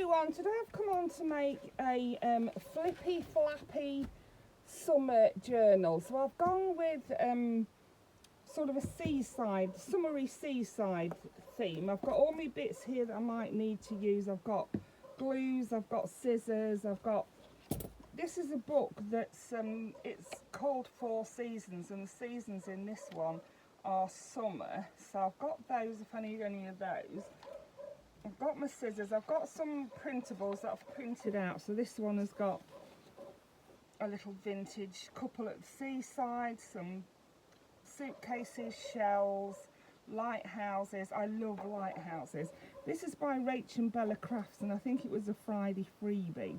everyone, today I've come on to make a Flippy Flappy summer journal. So I've gone with sort of a seaside, summery seaside theme. I've got all my bits here that I might need to use. I've got glues, I've got scissors, this is a book that's, it's called 4 Seasons, and the seasons in this one are summer. So I've got those if I need any of those. I've got my scissors, I've got some printables that I've printed out. So this one has got a little vintage couple at the seaside, some suitcases, shells, lighthouses. I love lighthouses. This is by Rach and Bella Crafts, and I think it was a Friday freebie.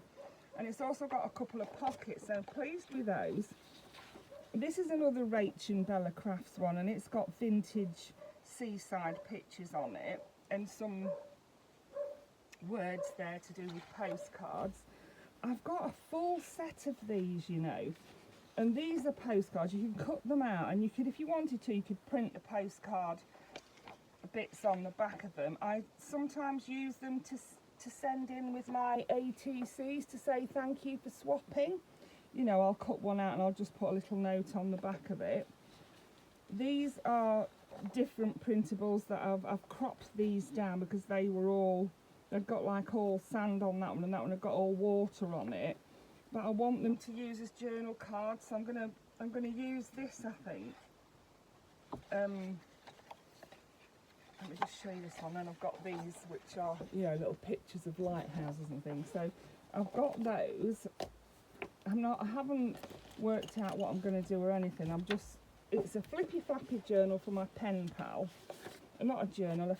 And it's also got a couple of pockets, so I'm pleased with those. This is another Rach and Bella Crafts one, and it's got vintage seaside pictures on it and some words there to do with postcards. I've got a full set of these, you know, and these are postcards. You can cut them out, and you could, if you wanted to, you could print the postcard bits on the back of them. I sometimes use them to send in with my ATCs to say thank you for swapping. You know, I'll cut one out and I'll just put a little note on the back of it. These are different printables that I've cropped these down because they've got like all sand on that one, and that one had got all water on it. But I want them to use as journal cards, so I'm gonna use this, I think. Let me just show you this one. Then I've got these, which are, you know, little pictures of lighthouses and things. So I've got those. I haven't worked out what I'm going to do or anything. It's a Flippy Flappy journal for my pen pal. Not a journal,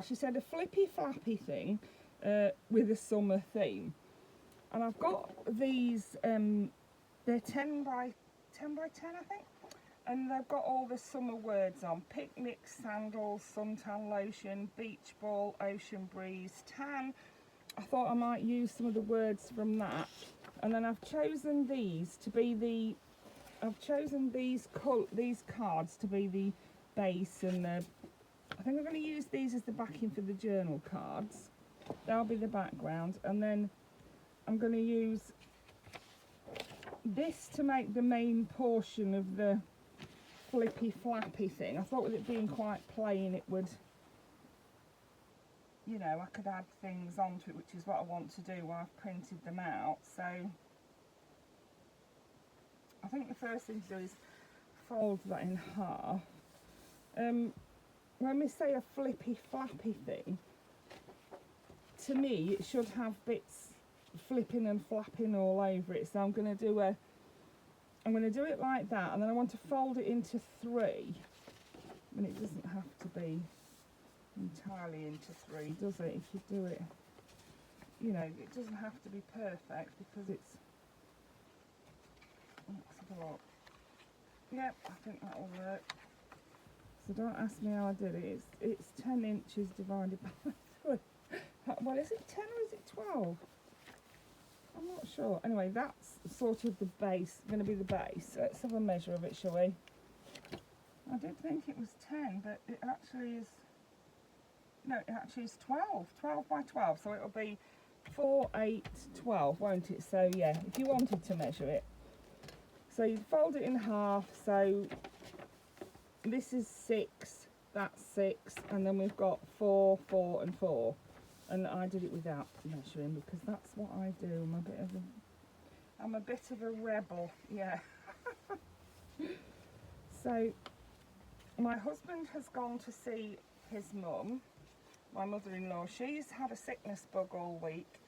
she said a Flippy Flappy thing with a summer theme. And I've got these, they're 10 by 10, I think. And they've got all the summer words on: picnic, sandals, suntan lotion, beach ball, ocean breeze, tan. I thought I might use some of the words from that. And then I've chosen these to be these cards to be the base, and I think I'm going to use these as the backing for the journal cards. That'll be the background, and then I'm going to use this to make the main portion of the Flippy Flappy thing. I thought with it being quite plain, it would, you know, I could add things onto it, which is what I want to do while I've printed them out. So I think the first thing to do is fold that in half. When we say a Flippy Flappy thing, to me it should have bits flipping and flapping all over it. So I'm going to do it like that, and then I want to fold it into 3. And it doesn't have to be entirely into 3, does it? If you do it, you know, it doesn't have to be perfect because it's, let's have a look. Yep, I think that will work. So don't ask me how I did it. It's 10 inches divided by 3. Well, is it 10 or is it 12? I'm not sure. Anyway, that's sort of the base, going to be the base. Let's have a measure of it, shall we? I did think it was 10, but it actually is, no, it actually is 12 by 12. So it'll be 4, 8, 12, won't it? So yeah, if you wanted to measure it. So you fold it in half. So this is 6, that's 6, and then we've got 4, 4 and 4. And I did it without measuring because that's what I do. I'm a bit of a rebel, yeah. So my husband has gone to see his mum, my mother-in-law. She's had a sickness bug all week,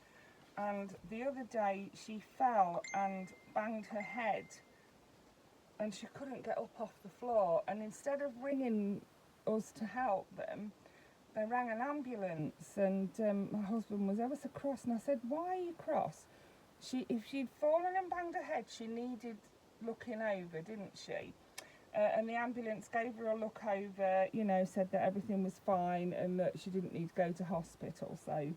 and the other day she fell and banged her head, and she couldn't get up off the floor. And instead of ringing us to help them, they rang an ambulance, and my husband was ever so cross, and I said, why are you cross? If she'd fallen and banged her head, she needed looking over, didn't she? And the ambulance gave her a look over, you know, said that everything was fine and that she didn't need to go to hospital. So,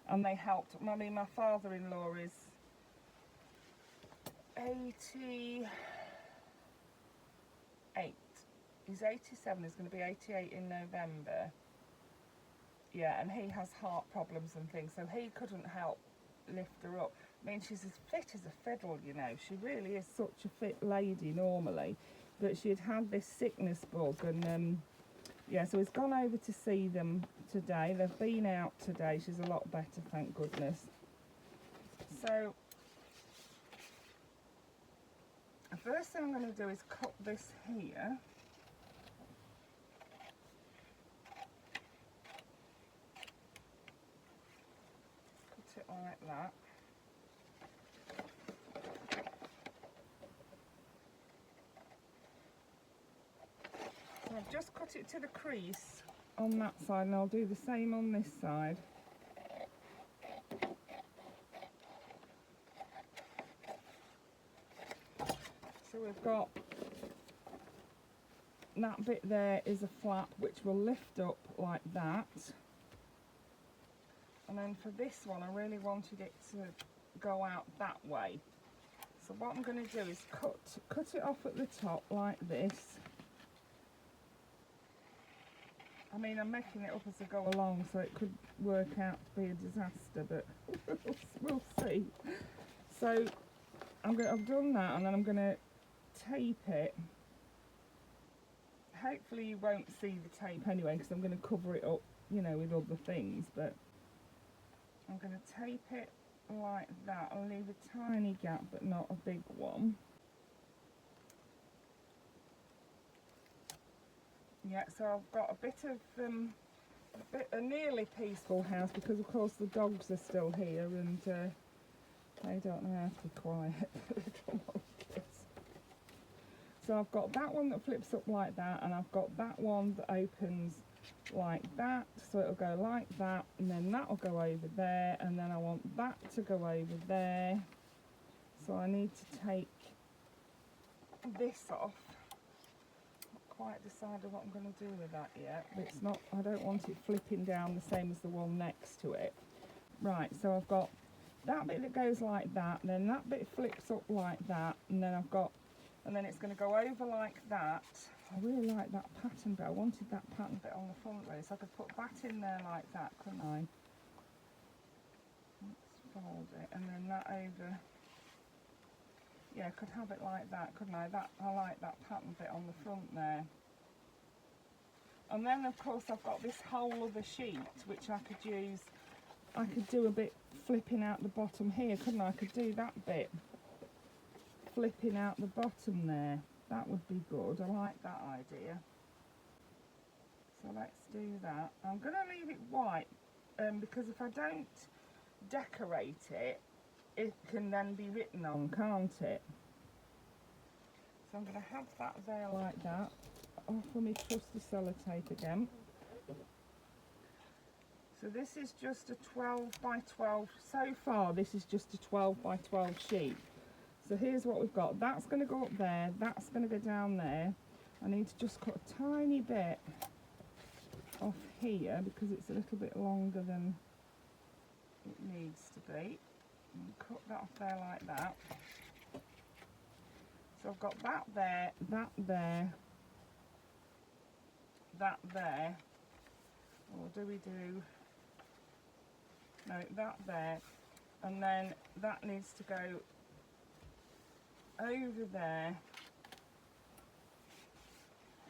and they helped. I mean, my father-in-law is 88. He's 87, he's going to be 88 in November. Yeah, and he has heart problems and things, so he couldn't help lift her up. I mean, she's as fit as a fiddle, you know. She really is such a fit lady normally, but she had had this sickness bug, and yeah, so he's gone over to see them today. They've been out today. She's a lot better, thank goodness. So the first thing I'm going to do is cut this here. Cut it like that. So I've just cut it to the crease on that side, and I'll do the same on this side. So we've got that bit there is a flap which will lift up like that, and then for this one I really wanted it to go out that way. So what I'm going to do is cut it off at the top like this. I mean, I'm making it up as I go along, so it could work out to be a disaster, but we'll see. So I've done that, and then I'm going to tape it. Hopefully you won't see the tape anyway, because I'm going to cover it up, you know, with other things, but I'm going to tape it like that. I'll leave a tiny gap, but not a big one. Yeah, so I've got a bit of a nearly peaceful house, because of course the dogs are still here, and they don't know how to be quiet. Little monkeys. So I've got that one that flips up like that, and I've got that one that opens like that, so it'll go like that, and then that'll go over there, and then I want that to go over there. So I need to take this off. Quite decided what I'm going to do with that yet. It's not, I don't want it flipping down the same as the one next to it. Right, so I've got that bit that goes like that, and then that bit flips up like that, and then I've got, and then it's going to go over like that. I really like that pattern bit. I wanted that pattern bit on the front really, so I could put that in there like that, couldn't I? Let's fold it, and then that over. Yeah, I could have it like that, couldn't I? That, I like that pattern bit on the front there. And then of course I've got this whole other sheet which I could use. I could do a bit flipping out the bottom here, couldn't I? I could do that bit flipping out the bottom there. That would be good. I like that idea. So let's do that. I'm going to leave it white because if I don't decorate it, it can then be written on, can't it? So I'm going to have that there like that. Off with my trusty sellotape again. So this is just a 12 by 12. So far this is just a 12 by 12 sheet. So here's what we've got. That's going to go up there. That's going to go down there. I need to just cut a tiny bit off here because it's a little bit longer than it needs to be. And cut that off there like that. So I've got that there, that there, that there. Or do we do? No, that there. And then that needs to go over there.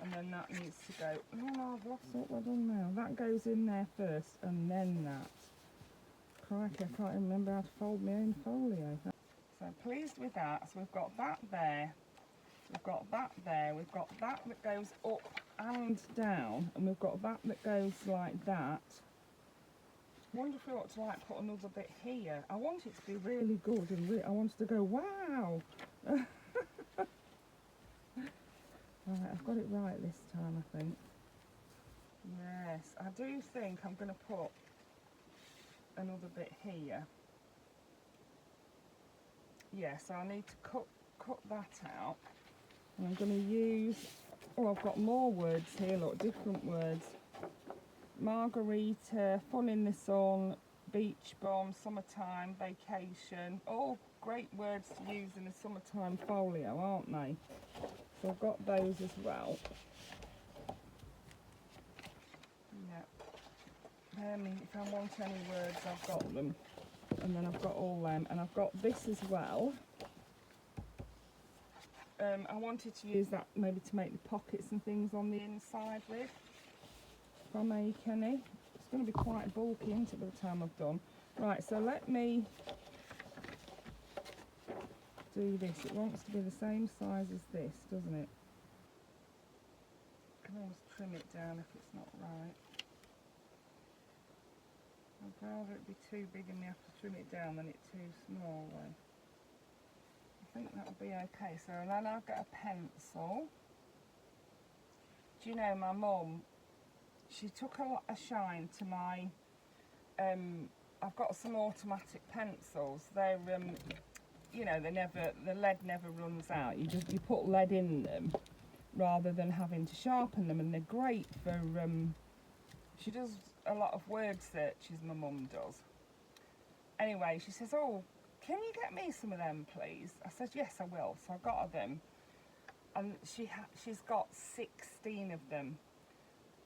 And then that needs to go. Oh no, I've lost what we've done now. That goes in there first, and then that. Crikey, I can't remember how to fold my own folio. So I'm pleased with that. So we've got that there, we've got that there, we've got that that goes up and down, and we've got that that goes like that. I wonder if we ought to like put another bit here. I want it to be really good, and I want it to go wow. Right, I've got it right this time, I think. Yes, I do think I'm going to put another bit here. Yeah, so I need to cut that out. And I'm going to use, oh, I've got more words here, look, different words. Margarita, fun in the sun, beach bum, summertime, vacation. All great words to use in a summertime folio, aren't they? So I've got those as well. Yeah. Bear me, if I want any words, I've got them. And then I've got all them, and I've got this as well. I wanted to use that maybe to make the pockets and things on the inside with, if I make any. It's going to be quite bulky, isn't it, by the time I've done. Right, so let me do this. It wants to be the same size as this, doesn't it? I can always trim it down if it's not right. I'd rather it be too big and me have to trim it down than it too small though. I think that'll be okay. So then I'll get a pencil. Do you know, my mum, she took a shine to my, I've got some automatic pencils. They're, you know, the lead never runs out. You put lead in them rather than having to sharpen them, and they're great for, she does a lot of word searches, my mum does. Anyway, she says, oh, can you get me some of them, please? I said, yes, I will. So I got her them. And she's got 16 of them.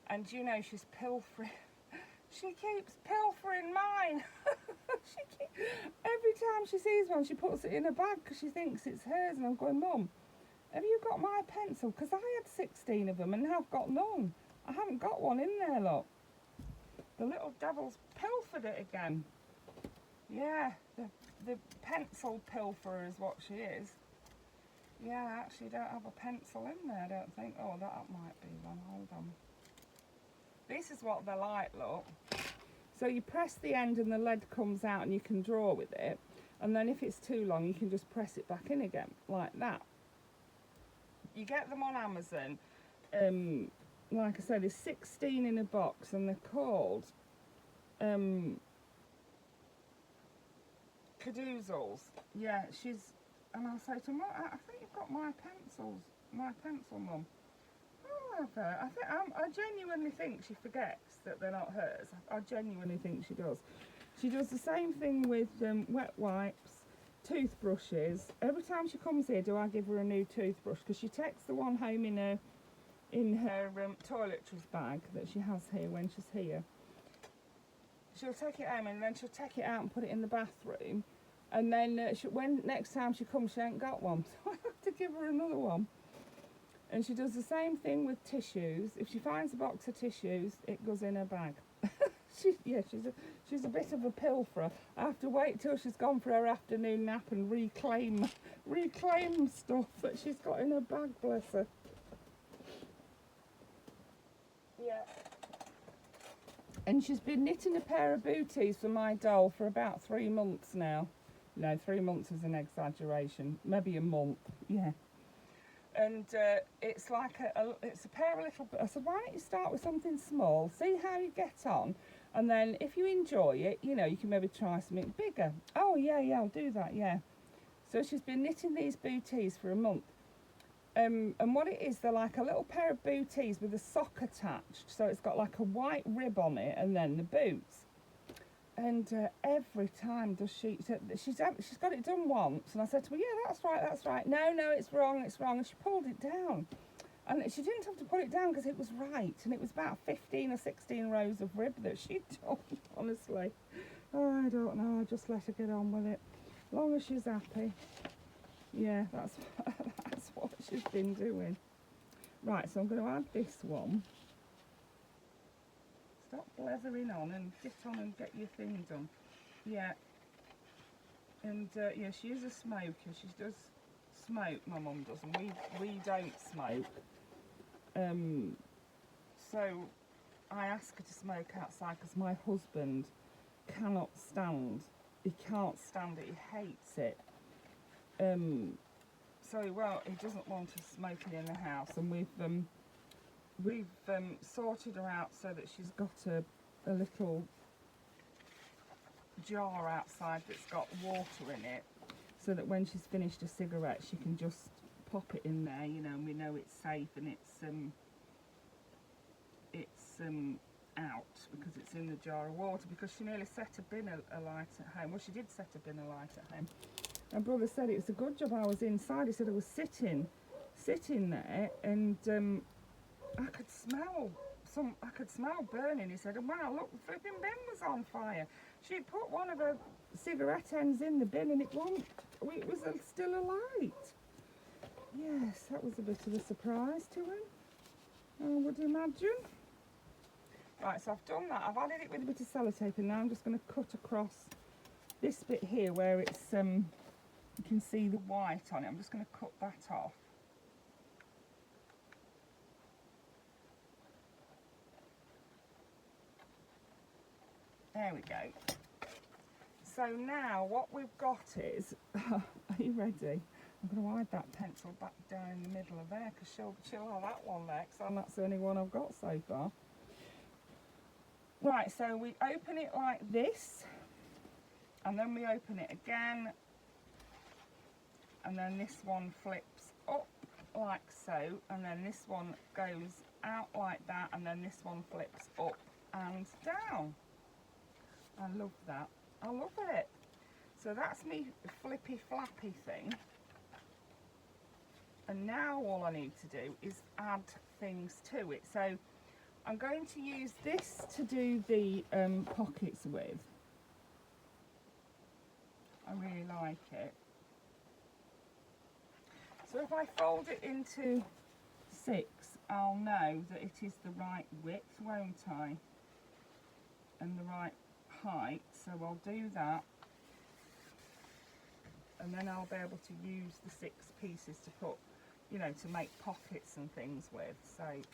And you know, she's pilfering. She keeps pilfering mine. Every time she sees one, she puts it in a bag because she thinks it's hers. And I'm going, Mum, have you got my pencil? Because I had 16 of them and now I've got none. I haven't got one in there, look. The little devil's pilfered it again. Yeah, the pencil pilferer is what she is. Yeah, I actually don't have a pencil in there, I don't think. Oh, that might be one. Hold on. This is what they're like, look. So you press the end and the lead comes out and you can draw with it. And then if it's too long, you can just press it back in again, like that. You get them on Amazon. Like I said, there's 16 in a box and they're called cadoozles. Yeah, and I'll say to her, I think you've got my pencil, Mum. Oh, I genuinely think she forgets that they're not hers. I genuinely think she does. She does the same thing with wet wipes, toothbrushes. Every time she comes here, do I give her a new toothbrush? Because she takes the one home in her toiletries bag that she has here when she's here. She'll take it home and then she'll take it out and put it in the bathroom. And then when next time she comes, she ain't got one. So I have to give her another one. And she does the same thing with tissues. If she finds a box of tissues, it goes in her bag. She's a bit of a pilferer. I have to wait till she's gone for her afternoon nap and reclaim stuff that she's got in her bag, bless her. Yeah. And she's been knitting a pair of booties for my doll for about 3 months now. No, 3 months is an exaggeration. Maybe a month, yeah. And it's like it's a pair of little. I said, why don't you start with something small, see how you get on, and then if you enjoy it, you know, you can maybe try something bigger. Oh yeah, I'll do that, yeah. So she's been knitting these booties for a month. And what it is, they're like a little pair of booties with a sock attached. So it's got like a white rib on it and then the boots. And every time does she's got it done once. And I said to her, yeah, that's right. No, it's wrong. And she pulled it down. And she didn't have to put it down because it was right. And it was about 15 or 16 rows of rib that she'd done, honestly. Oh, I don't know. I just let her get on with it. As long as she's happy. Yeah, that's what she's been doing. Right, so I'm going to add this one. Stop blethering on and get on and get your thing done. Yeah. And yeah, she is a smoker. She does smoke, my mum does, and we don't smoke. So I ask her to smoke outside because my husband cannot stand. He can't stand it. He hates it. So he doesn't want us smoking in the house, and we've sorted her out so that she's got a little jar outside that's got water in it, so that when she's finished a cigarette she can just pop it in there, you know, and we know it's safe and it's out because it's in the jar of water, because she nearly set a bin alight at home. Well, she did set a bin alight at home. My brother said it was a good job I was inside. He said I was sitting there, and I could smell I could smell burning, he said, and wow, look, the flipping bin was on fire. She'd put one of her cigarette ends in the bin and it was still alight. Yes, that was a bit of a surprise to him, I would imagine. Right, so I've done that. I've added it with a bit of sellotape, and now I'm just going to cut across this bit here where it's you can see the white on it. I'm just going to cut that off. There we go. So now what we've got is, are you ready? I'm going to hide that pencil back down in the middle of there because she'll have that one there, because that's the only one I've got so far. Right, so we open it like this, and then we open it again, and then this one flips up like so, and then this one goes out like that, and then this one flips up and down. I love that. I love it. So that's me Flippy Flappy thing. And now all I need to do is add things to it. So I'm going to use this to do the pockets with. I really like it. So if I fold it into 6, I'll know that it is the right width, won't I? And the right height. So I'll do that. And then I'll be able to use the 6 pieces to put, you know, to make pockets and things with. So let's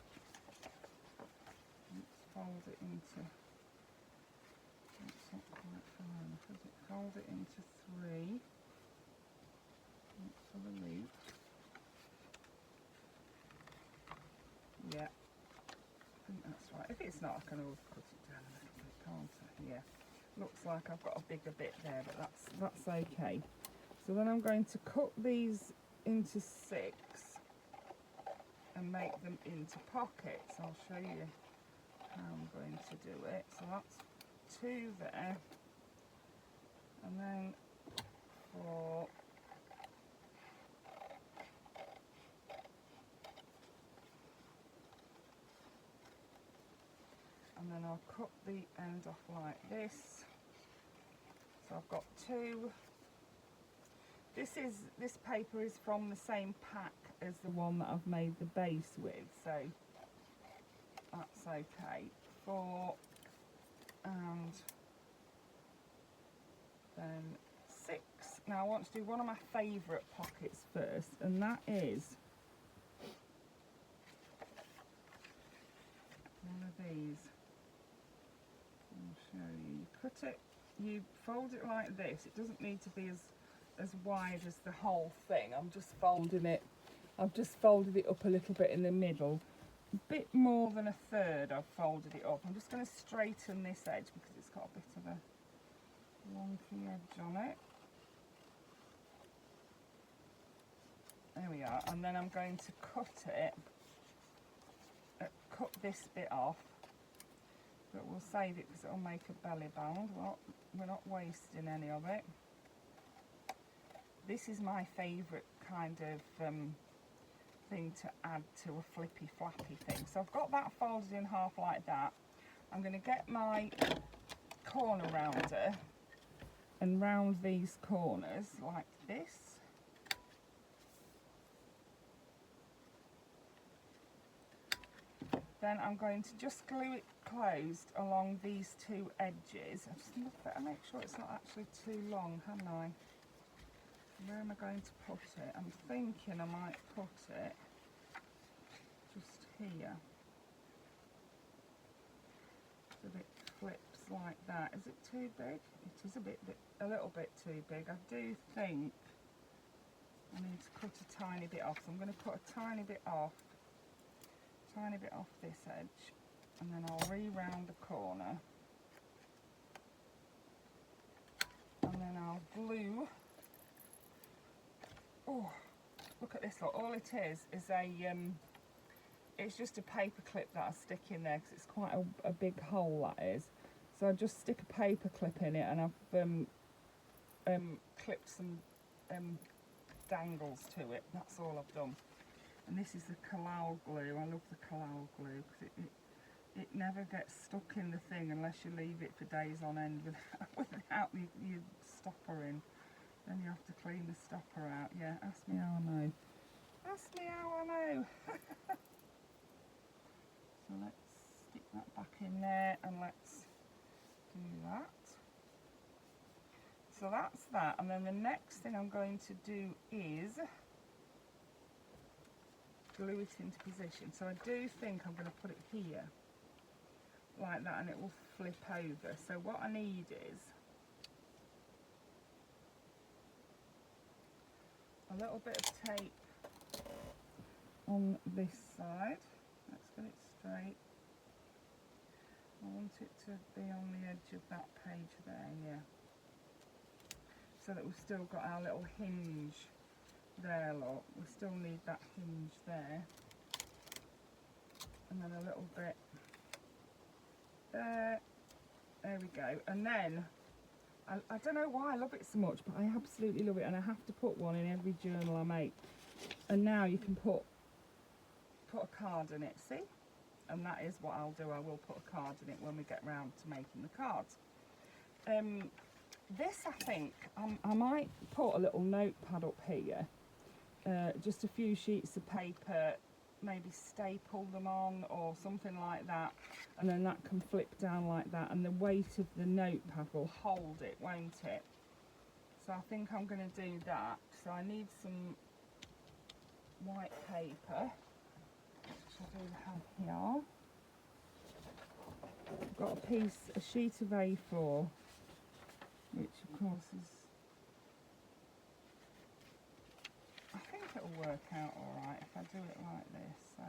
fold it into, it's not quite fine, is it? Fold it into 3. Let's have a loop. Yeah, I think that's right. If it's not, I can always cut it down a little bit, can't I? Yeah, looks like I've got a bigger bit there, but that's okay. So then I'm going to cut these into 6 and make them into pockets. I'll show you how I'm going to do it. So that's 2 there, and then 4, and then I'll cut the end off like this. So I've got 2. This paper is from the same pack as the one that I've made the base with, so that's okay. 4 and then 6. Now I want to do one of my favourite pockets first, and that is one of these. I'll show you. You cut it, you fold it like this. It doesn't need to be as wide as the whole thing. I'm just folding it. I've just folded it up a little bit in the middle. A bit more than a third I've folded it up. I'm just going to straighten this edge because it's got a bit of a wonky edge on it. There we are. And then I'm going to cut it, cut this bit off, but we'll save it because it'll make a belly band. Well, we're not wasting any of it. This is my favourite kind of thing to add to a Flippy Flappy thing. So I've got that folded in half like that. I'm going to get my corner rounder and round these corners like this. Then I'm going to just glue it closed along these 2 edges. I just better make sure it's not actually too long, haven't I? Where am I going to put it? I'm thinking I might put it just here. So it flips like that. Is it too big? It is a little bit too big. I do think I need to cut a tiny bit off. So I'm going to cut a tiny bit off this edge, and then I'll re-round the corner, and then I'll glue. Oh, look at this lot. All it is a it's just a paper clip that I stick in there because it's quite a big hole, that is. So I just stick a paper clip in it, and I've clipped some dangles to it. That's all I've done. And this is the Kalal glue. I love the Kalal glue because it never gets stuck in the thing unless you leave it for days on end without your stopper in. Then you have to clean the stopper out. Yeah, ask me how I know. Ask me how I know. So let's stick that back in there and let's do that. So that's that, and then the next thing I'm going to do is glue it into position. So I do think I'm going to put it here like that and it will flip over. So what I need is a little bit of tape on this side. Let's get it straight. I want it to be on the edge of that page there, yeah. So that we've still got our little hinge there, look. We still need that hinge there. And then a little bit there. There we go. And then, I don't know why I love it so much, but I absolutely love it. And I have to put one in every journal I make. And now you can put a card in it, see? And that is what I'll do. I will put a card in it when we get round to making the cards. This, I think, I might put a little notepad up here, just a few sheets of paper, maybe staple them on or something like that, and then that can flip down like that, and the weight of the notepad will hold it, won't it? So I think I'm going to do that. So I need some white paper, which I do have here. I've got a sheet of A4, which of course is, I think it'll work out alright if I do it like this. So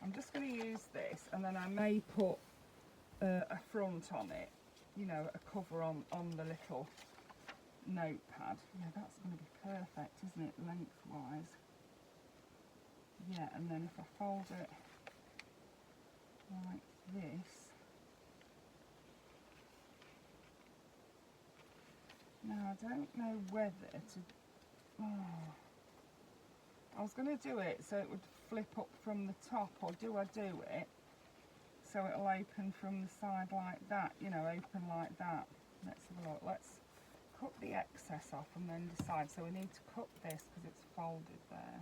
I'm just going to use this, and then I may put a front on it, you know, a cover on the little notepad. Yeah, that's going to be perfect, isn't it, lengthwise? Yeah, and then if I fold it like this. Now I don't know whether to, I was going to do it so it would flip up from the top, or do I do it so it'll open from the side like that, you know, open like that. Let's have a look. Let's cut the excess off and then decide. So we need to cut this because it's folded there.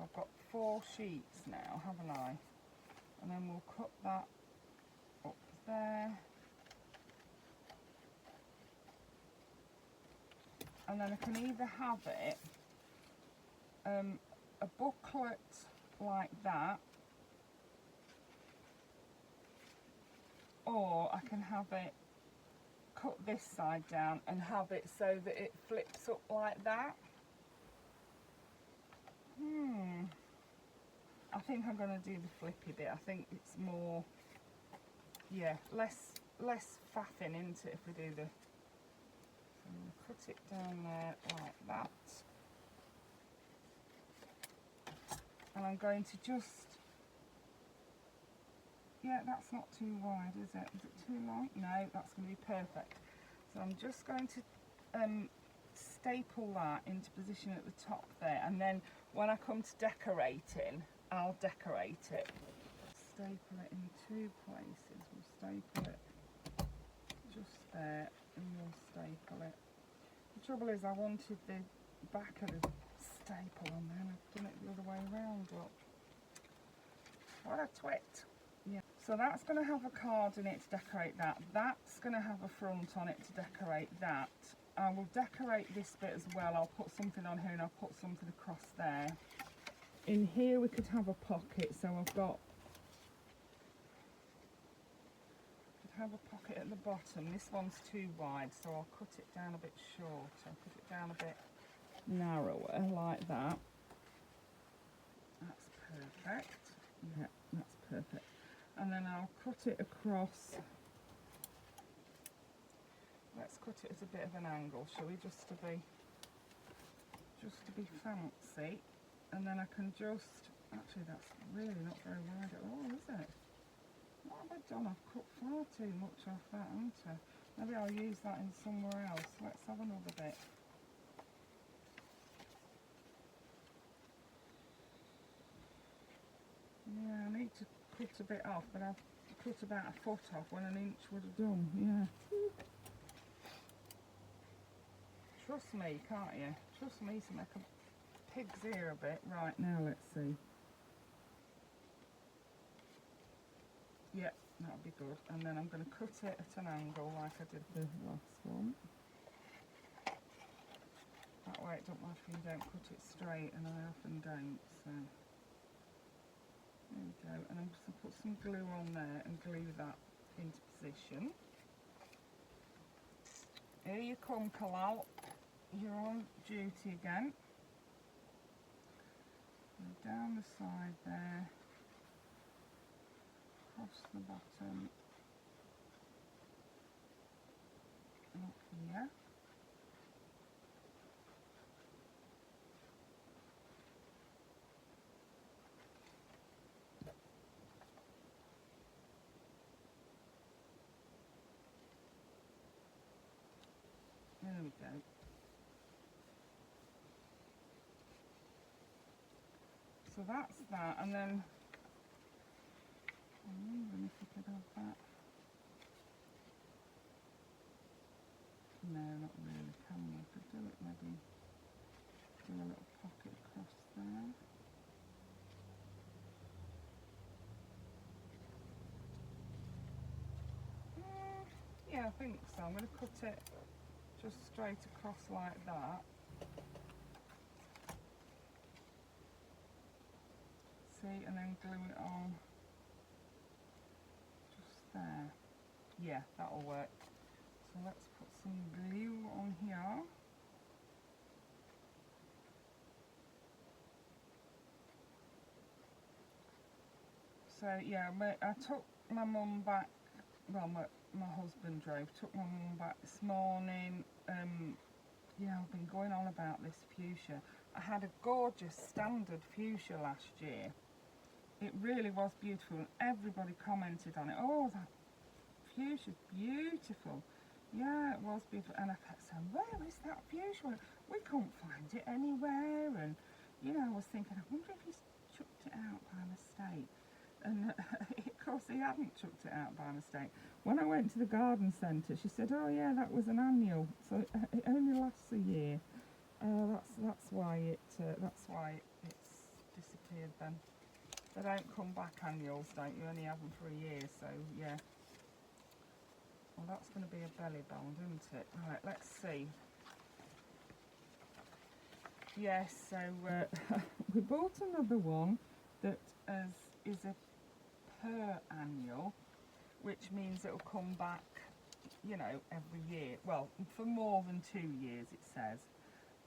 I've got 4 sheets now, haven't I? And then we'll cut that up there. And then I can either have it, a booklet like that, or I can have it, cut this side down and have it so that it flips up like that. I think I'm going to do the flippy bit. I think it's more, yeah, less faffing into it if we do the, so I'm going to cut it down there like that. And I'm going to just, yeah, that's not too wide, is it? Is it too long? No, that's going to be perfect. So I'm just going to staple that into position at the top there, and then when I come to decorating, I'll decorate it. Staple it in 2 places. We'll staple it just there, and we'll staple it. The trouble is I wanted the back of the staple on there, and I've done it the other way around. Look. What a twit. Yeah. So that's going to have a card in it to decorate that. That's going to have a front on it to decorate that. I will decorate this bit as well. I'll put something on here and I'll put something across there. In here we could have a pocket, so I've got, could have a pocket at the bottom. This one's too wide, so I'll cut it down a bit shorter. Put it down a bit narrower like that. That's perfect. Yeah, that's perfect. And then I'll cut it across. Let's cut it at a bit of an angle, shall we, just to be fancy. And then I can just, actually that's really not very wide at all, is it? What have I done? I've cut far too much off that, haven't I? Maybe I'll use that in somewhere else. Let's have another bit. need to cut a bit off, but I've cut about a foot off when an inch would have done, yeah. Trust me, can't you? Trust me to make a pig's ear a bit. Right, now let's see. Yep, that'll be good. And then I'm going to cut it at an angle like I did the last one. That way it don't matter if you don't cut it straight, and I often don't, so. There we go, and I'm just going to put some glue on there and glue that into position. Here you come, Kalal. You're on duty again. And down the side there, across the bottom, and up here. There we go. So that's that, and then I'm wondering if we could have that. No, not really, can we? Could do it maybe, do a little pocket across there. Yeah, I think so. I'm going to cut it just straight across like that. See, and then glue it on just there. Yeah, that'll work. So let's put some glue on here. So yeah, I took my mum back, well my husband drove, took my mum back this morning. Yeah, I've been going on about this fuchsia. I had a gorgeous standard fuchsia last year. It really was beautiful, and everybody commented on it. Oh, that fuchsia's beautiful. Yeah, it was beautiful. And I kept saying, where is that fuchsia? We couldn't find it anywhere. And, you know, I was thinking, I wonder if he's chucked it out by mistake. And of course he hadn't chucked it out by mistake. When I went to the garden centre, she said, oh yeah, that was an annual, so it only lasts a year. That's why it's disappeared then. They don't come back annuals, don't you? Only have them for a year, so yeah. Well, that's going to be a belly band, isn't it? Right, let's see. Yes, so we bought another one that is a per annual, which means it'll come back, you know, every year. Well, for more than 2 years, it says.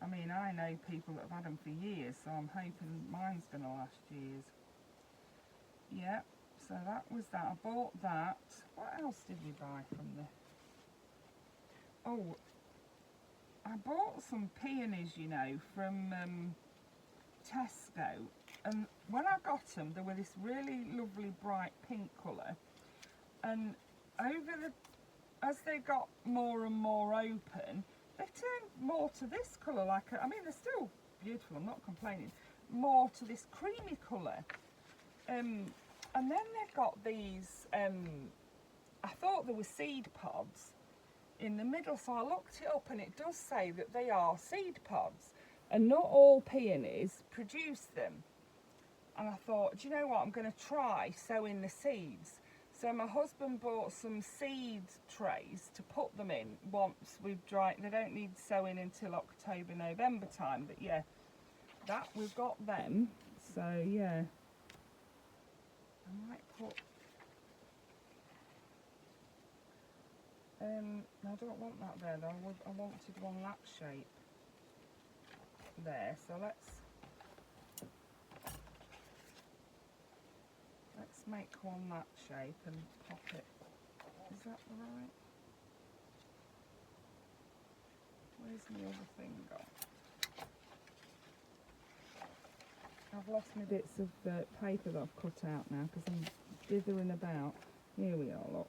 I mean, I know people that have had them for years, so I'm hoping mine's going to last years. Yeah, so that was that. I bought that. What else did we buy from the... Oh, I bought some peonies, you know, from Tesco. And when I got them, they were this really lovely bright pink colour. And as they got more and more open, they turned more to this colour. I mean, they're still beautiful, I'm not complaining. More to this creamy colour. And then they've got these, I thought they were seed pods in the middle, so I looked it up and it does say that they are seed pods. And not all peonies produce them. And I thought, do you know what, I'm going to try sowing the seeds. So my husband bought some seed trays to put them in once we've dried. They don't need sowing until October, November time, but yeah, that we've got them. So yeah, I might put, I don't want that there though, I wanted one that shape there, so let's make one that shape and pop it. Is that right? Where's the other thing gone? I've lost my bits of paper that I've cut out now because I'm dithering about. Here we are, look.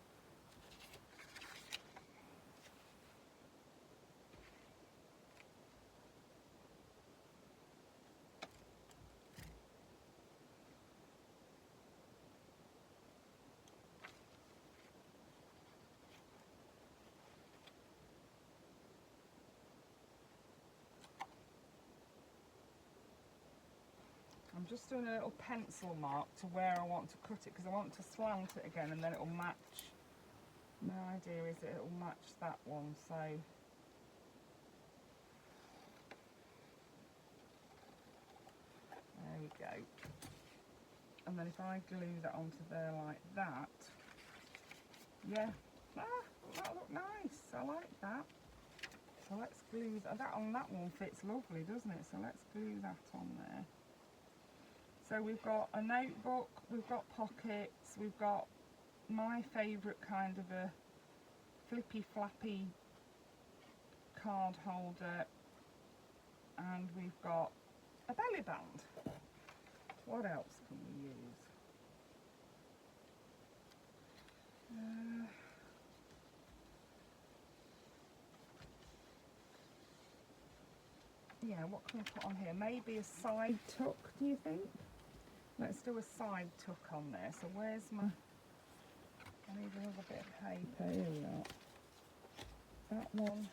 I'm just doing a little pencil mark to where I want to cut it, because I want to slant it again and then it'll match. My idea is that it'll match that one, so there we go. And then if I glue that onto there like that, yeah, that'll look nice. I like that. So let's glue that on. That one fits lovely, doesn't it? So let's glue that on there. So we've got a notebook, we've got pockets, we've got my favourite kind of a Flippy Flappy card holder, and we've got a belly band. What else can we use? Yeah, what can we put on here? Maybe a side tuck, do you think? Let's do a side tuck on there. So where's my... I need another bit of paper. Here we are. That one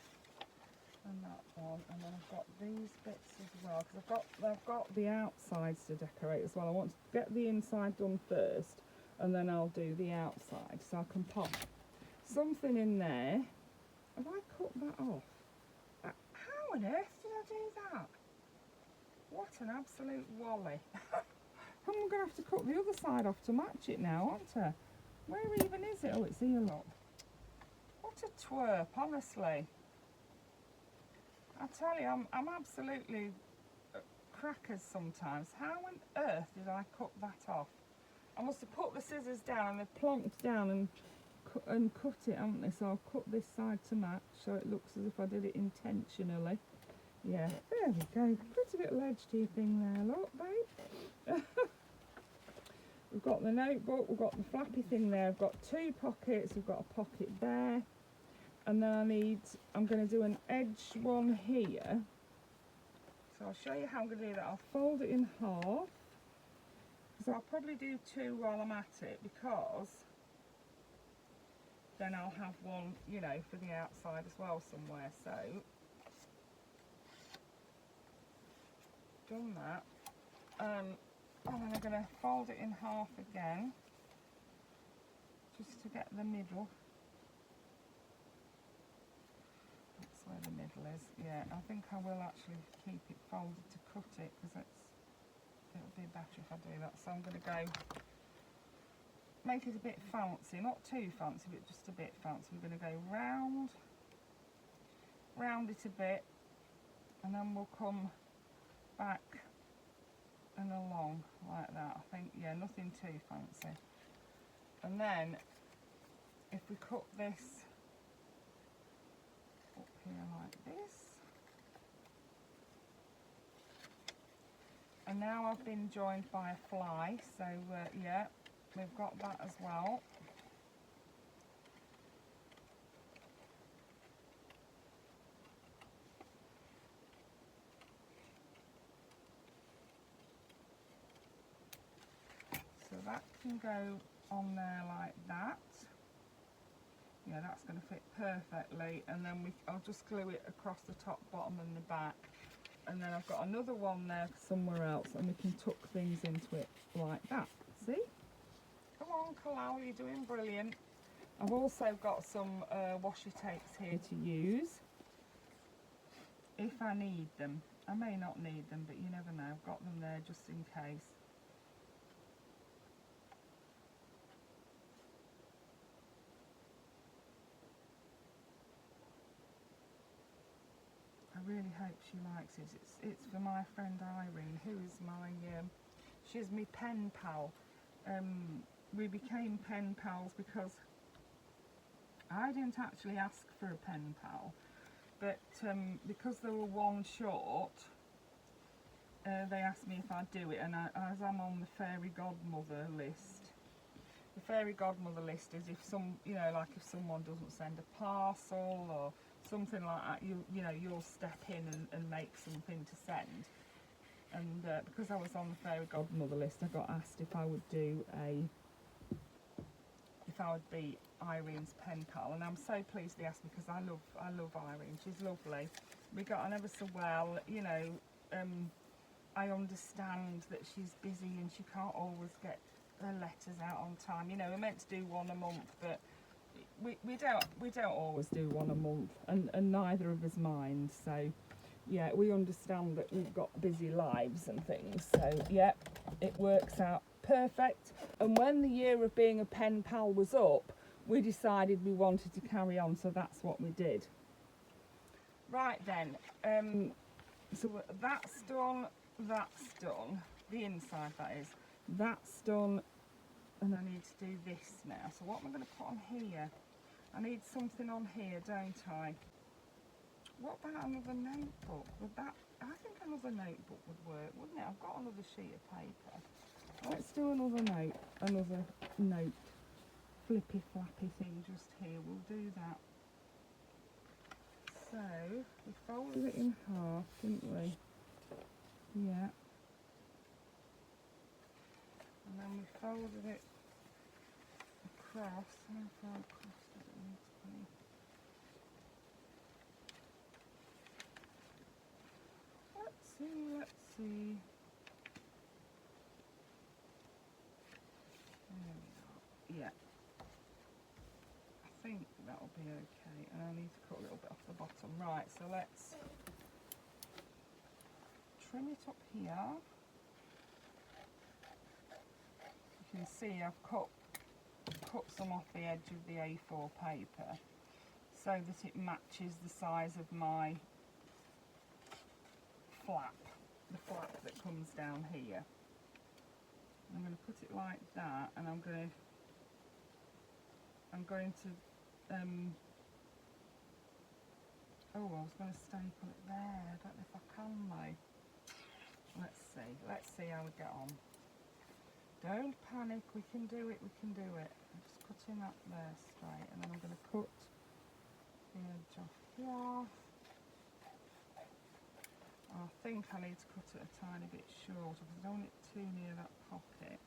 and that one, and then I've got these bits as well, because I've got the outsides to decorate as well. I want to get the inside done first, and then I'll do the outside, so I can pop something in there. Have I cut that off? How on earth did I do that? What an absolute wally. I'm going to have to cut the other side off to match it now, aren't I? Where even is it? Oh, it's here, look. What a twerp, honestly. I tell you, I'm absolutely crackers sometimes. How on earth did I cut that off? I must have put the scissors down and they've plonked down and cut it, haven't they? So I'll cut this side to match so it looks as if I did it intentionally. Yeah, there we go. Pretty little edge to your thing there, look, babe. We've got the notebook, we've got the flappy thing there, I've got two pockets, we've got a pocket there. And then I'm going to do an edge one here. So I'll show you how I'm going to do that. I'll fold it in half. So I'll probably do two while I'm at it, because then I'll have one, you know, for the outside as well somewhere. So, done that. And then I'm going to fold it in half again, just to get the middle. Where the middle is, yeah, I think I will actually keep it folded to cut it, because it'll be better if I do that. So I'm going to go make it a bit fancy, not too fancy, but just a bit fancy. We're going to go round it a bit, and then we'll come back and along like that. I think, yeah, nothing too fancy. And then if we cut this up here like this, and now I've been joined by a fly, so yeah, we've got that as well. So that can go on there like that. Yeah, that's going to fit perfectly, and then I'll just glue it across the top, bottom and the back, and then I've got another one there somewhere else, and we can tuck things into it like that. See? Come on, Kalau, you're doing brilliant. I've also got some washi tapes here to use if I need them. I may not need them, but you never know. I've got them there just in case. I really hope she likes it. It's for my friend Irene, who is my, she's my pen pal. We became pen pals because I didn't actually ask for a pen pal, but because they were one short, they asked me if I'd do it, and as I'm on the fairy godmother list, the fairy godmother list is if like if someone doesn't send a parcel or something like that, you'll step in and make something to send. And because I was on the fairy godmother list, I got asked if I would be Irene's pen pal, and I'm so pleased they asked me, because I love Irene. She's lovely. We got on ever so well, I understand that she's busy and she can't always get her letters out on time. You know, we're meant to do one a month, but we don't always do one a month, and neither of us mind. So yeah, we understand that we've got busy lives and things. So yeah, it works out perfect. And when the year of being a pen pal was up, we decided we wanted to carry on, so that's what we did. Right then, so that's done, the inside that is, that's done, and I need to do this now. So what am I going to put on here? I need something on here, don't I? What about another notebook? Would that, I think another notebook would work, wouldn't it? I've got another sheet of paper. Let's do another note, flippy flappy thing just here. We'll do that. So, we folded it in half, didn't we? Yeah. And then we folded it across. How far across does it need to be? Let's see. There we are. Yeah. I think that'll be okay. And I need to cut a little bit off the bottom. Right, so let's trim it up here. You can see I've cut some off the edge of the A4 paper so that it matches the size of my flap, the flap that comes down here. I'm going to put it like that, and I'm going to oh, I was going to staple it there. I don't know if I can though. Let's see how we get on. Don't panic, we can do it, we can do it. I'm just cutting that there straight, and then I'm going to cut the edge off here. I think I need to cut it a tiny bit shorter because I don't want it too near that pocket.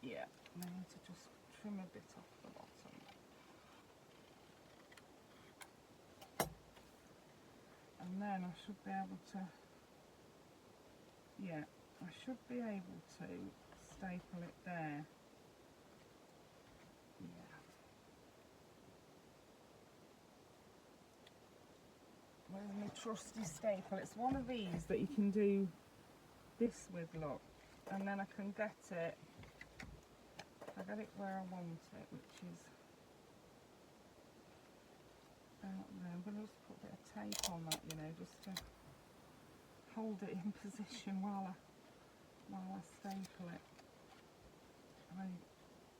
Yeah, and I need to just trim a bit off the bottom. And then I should be able to, yeah, I should be able to staple it there. Yeah. Where's my trusty staple? It's one of these that you can do this with, look. And then I can get it, I get it where I want it, which is out there. I'm going to just put a bit of tape on that, you know, just to hold it in position while I staple it. I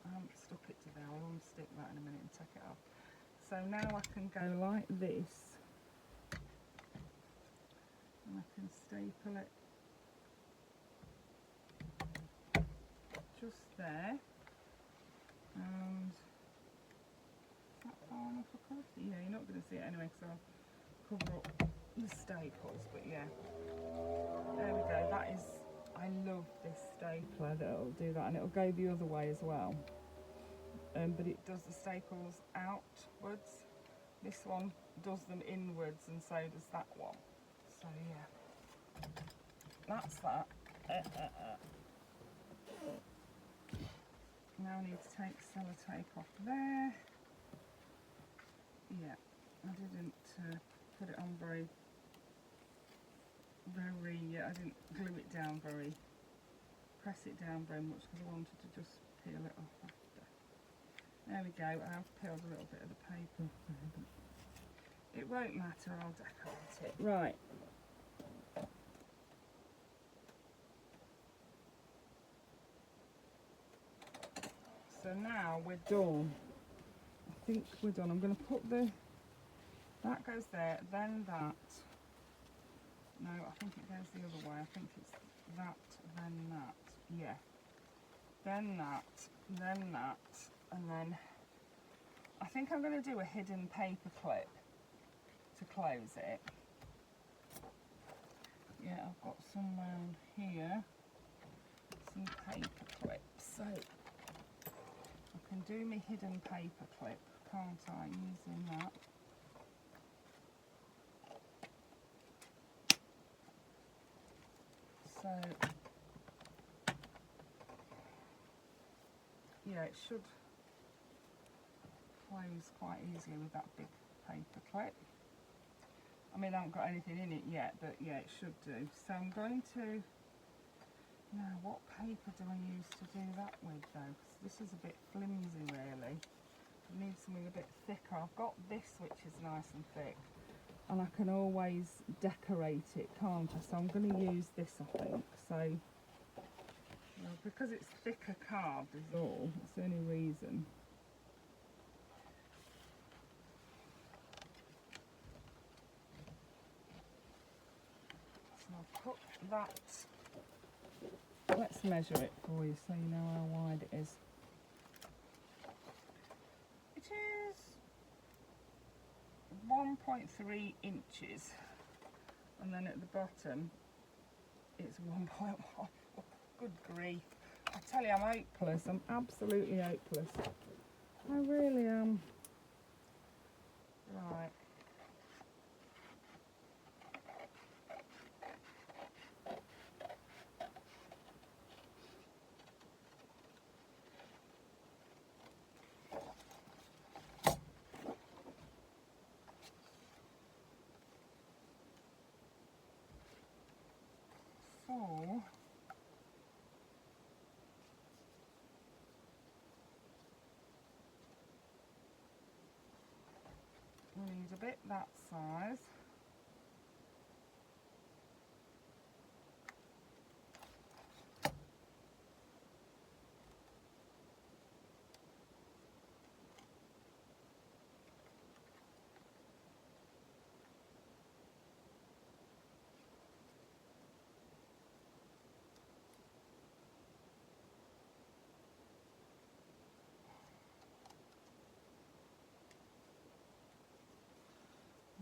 haven't stuck it to there. I'll unstick that in a minute and take it off. So now I can go like this, and I can staple it just there. And is that far enough across? Yeah, you're not going to see it anyway because I'll cover up the staples, but yeah. There we go, that is, I love this stapler that'll do that, and it'll go the other way as well. But it does the staples outwards. This one does them inwards, and so does that one. So yeah, that's that. Now I need to take sellotape off there. Yeah, I didn't put it on very, I didn't glue it down press it down very much because I wanted to just peel it off after. There we go, I've peeled a little bit of the paper off there, but it won't matter, I'll decorate it. Right. So now we're done. I think we're done. I'm going to put that goes there, then that. No, I think it goes the other way. I think it's that, then that. Yeah. Then that, and then I think I'm going to do a hidden paper clip to close it. Yeah, I've got some round here, some paper clips. So I can do my hidden paper clip, can't I, using that. So yeah, it should close quite easily with that big paper clip. I mean, I haven't got anything in it yet, but yeah, it should do. So I'm going to, now what paper do I use to do that with though? 'Cause this is a bit flimsy really. I need something a bit thicker. I've got this which is nice and thick, and I can always decorate it, can't I? So I'm going to use this, I think. So, well, because it's thicker carved is all, that's the only reason. So I'll put that, let's measure it for you so you know how wide it is. It is 1.3 inches, and then at the bottom it's 1.1. Good grief. I tell you, I'm hopeless. I'm absolutely hopeless. I really am. Right. So we need a bit that size.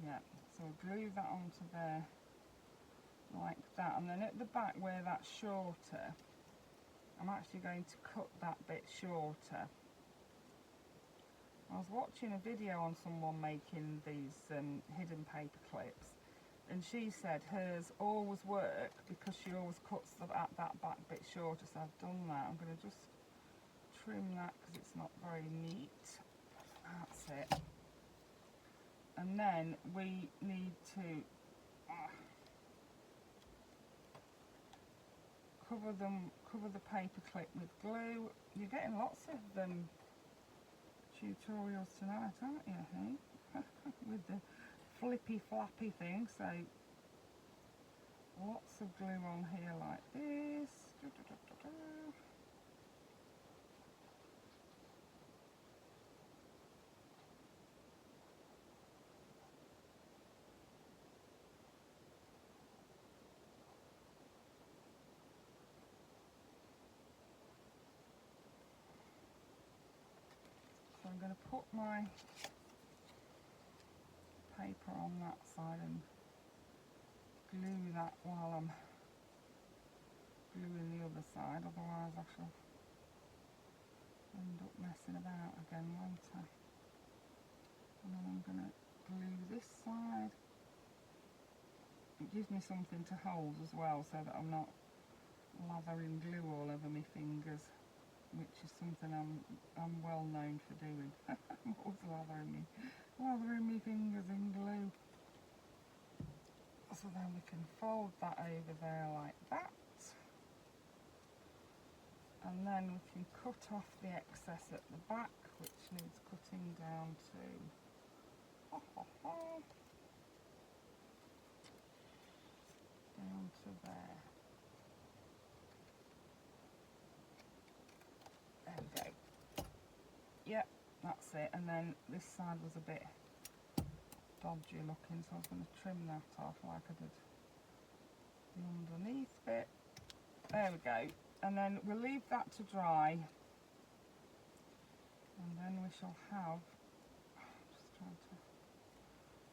Yeah, so glue that onto there like that, and then at the back where that's shorter, I'm actually going to cut that bit shorter. I was watching a video on someone making these hidden paper clips, and she said hers always work because she always cuts that back bit shorter. So I've done that. I'm going to just trim that because it's not very neat. That's it. And then we need to cover the paper clip with glue. You're getting lots of tutorials tonight, aren't you, hey? With the Flippy Flappy thing. So lots of glue on here like this. So I'm going to put my paper on that side and glue that while I'm gluing the other side, otherwise I shall end up messing about again, won't I? And then I'm going to glue this side. It gives me something to hold as well, so that I'm not lathering glue all over my fingers, which is something I'm well known for doing. I'm always lathering my fingers in glue. So then we can fold that over there like that, and then we can cut off the excess at the back, which needs cutting down to down to there. There we go. Yep, that's it. And then this side was a bit dodgy looking, so I was going to trim that off like I did the underneath bit. There we go. And then we'll leave that to dry, and then we shall have, just trying to,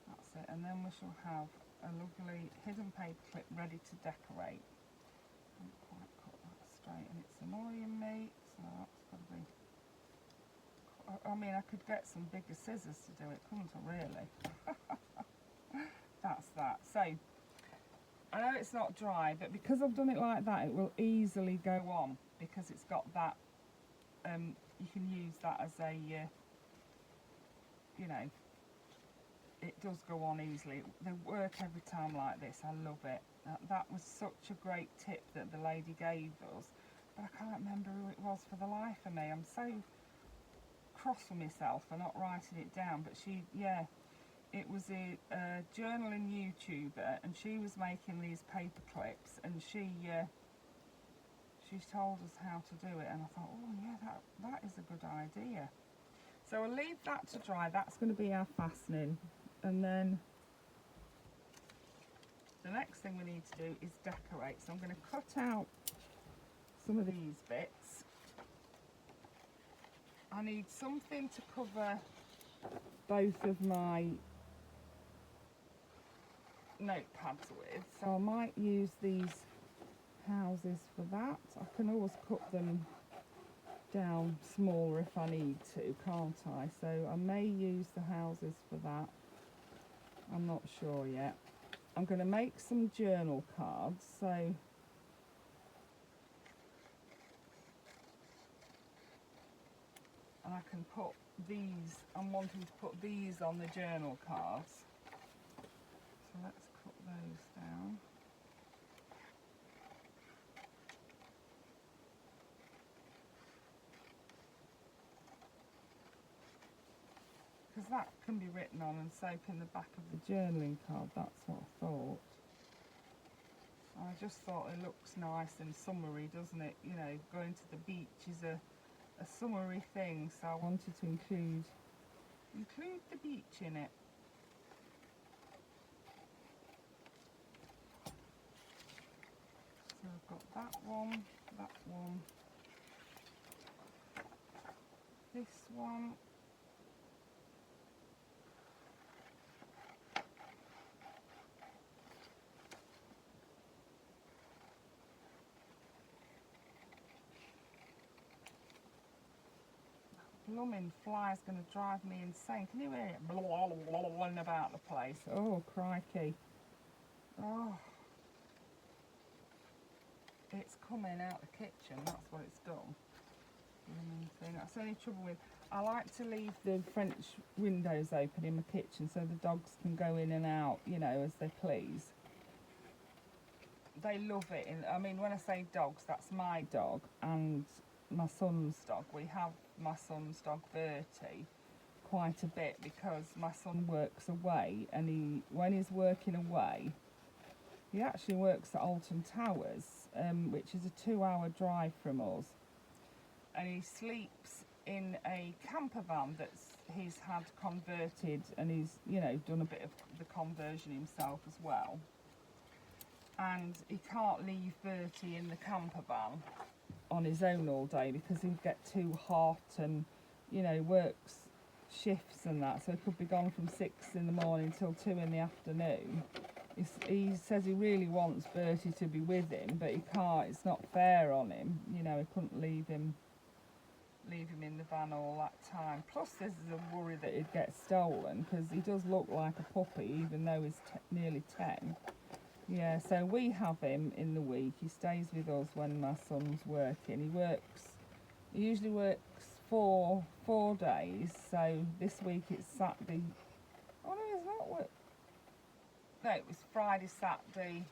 that's it, and then we shall have a lovely hidden paper clip ready to decorate. I haven't quite cut that straight and it's annoying me, so that's got to be, I mean, I could get some bigger scissors to do it, couldn't I really? That's that. So I know it's not dry, but because I've done it like that, it will easily go on because it's got that, you can use that as a, you know, it does go on easily. They work every time like this. I love it. That was such a great tip that the lady gave us, but I can't remember who it was for the life of me. I'm so cross with myself for not writing it down, but she, yeah, it was a journaling YouTuber, and she was making these paper clips, and she told us how to do it, and I thought, oh yeah, that is a good idea. So I'll leave that to dry. That's going to be our fastening, and then the next thing we need to do is decorate. So I'm going to cut out some of these bits. I need something to cover both of my notepads with, so I might use these houses for that. I can always cut them down smaller if I need to, can't I? So I may use the houses for that. I'm not sure yet. I'm going to make some journal cards, so and I can put these, I'm wanting to put these on the journal cards. So let's cut those down. Because that can be written on and soap in the back of the journaling card, that's what I thought. I just thought it looks nice and summery, doesn't it? You know, going to the beach is a summery thing, so I wanted to include the beach in it. So I've got that one, this one. Blooming fly's going to drive me insane. Can you hear it blowing about the place? Oh, crikey. Oh. It's coming out the kitchen, that's what it's done. That's the only trouble with, I like to leave the French windows open in my kitchen so the dogs can go in and out, you know, as they please. They love it. I mean, when I say dogs, that's my dog and my son's dog. We have my son's dog Bertie quite a bit because my son works away, and when he's working away, he actually works at Alton Towers, which is a 2-hour drive from us, and he sleeps in a camper van that he's had converted, and he's, you know, done a bit of the conversion himself as well. And he can't leave Bertie in the camper van on his own all day because he'd get too hot, and, you know, works shifts and that, so he could be gone from 6 in the morning till 2 in the afternoon. He says he really wants Bertie to be with him, but he can't. It's not fair on him, you know. He couldn't leave him in the van all that time. Plus there's a worry that he'd get stolen because he does look like a puppy even though he's nearly 10. Yeah, so we have him in the week. He stays with us when my son's working. He usually works four days, so this week it's Saturday. Oh no, it's not work. No, it was Friday, Saturday,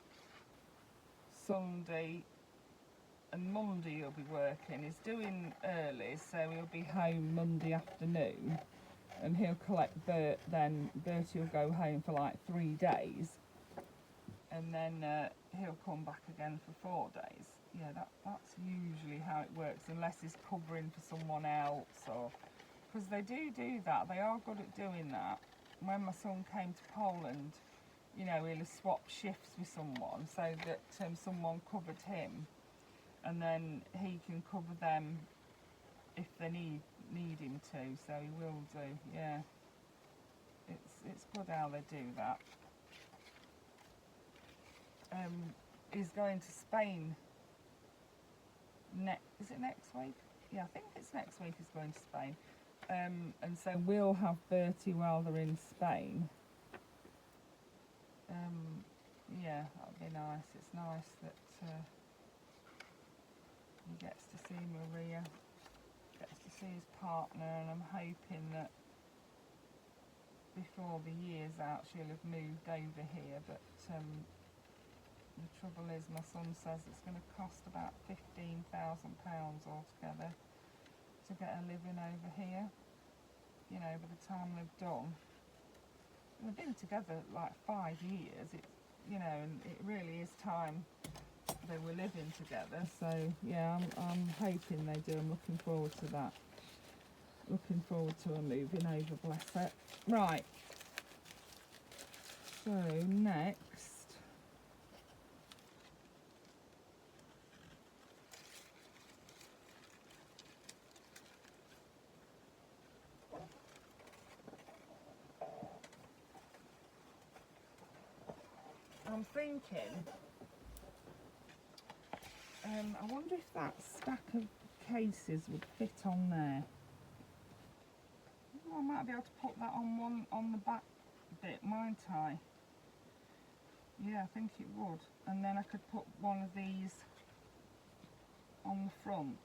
Sunday and Monday he'll be working. He's doing early, so he'll be home Monday afternoon, and he'll collect Bert, then Bertie will go home for like 3 days, and then he'll come back again for 4 days. Yeah, that's usually how it works, unless he's covering for someone else, or because they do that. They are good at doing that. When my son came to Poland, you know, he'll swap shifts with someone so that someone covered him, and then he can cover them if they need him to. So he will do. Yeah, it's good how they do that. He's going to Spain. Is it next week? Yeah, I think it's next week he's going to Spain. And so we'll have Bertie while they're in Spain. Yeah, that'll that'd be nice. It's nice that he gets to see Maria, gets to see his partner, and I'm hoping that before the year's out she'll have moved over here, but the trouble is my son says it's going to cost about £15,000 altogether to get a living over here, you know, by the time they've done. And they've been together like 5 years, it's, you know, and it really is time they were living together. So yeah, I'm hoping they do. I'm looking forward to that. Looking forward to her moving over, bless her. Right, so next, I'm thinking, I wonder if that stack of cases would fit on there. I might be able to put that on the back bit, mightn't I? Yeah, I think it would. And then I could put one of these on the front.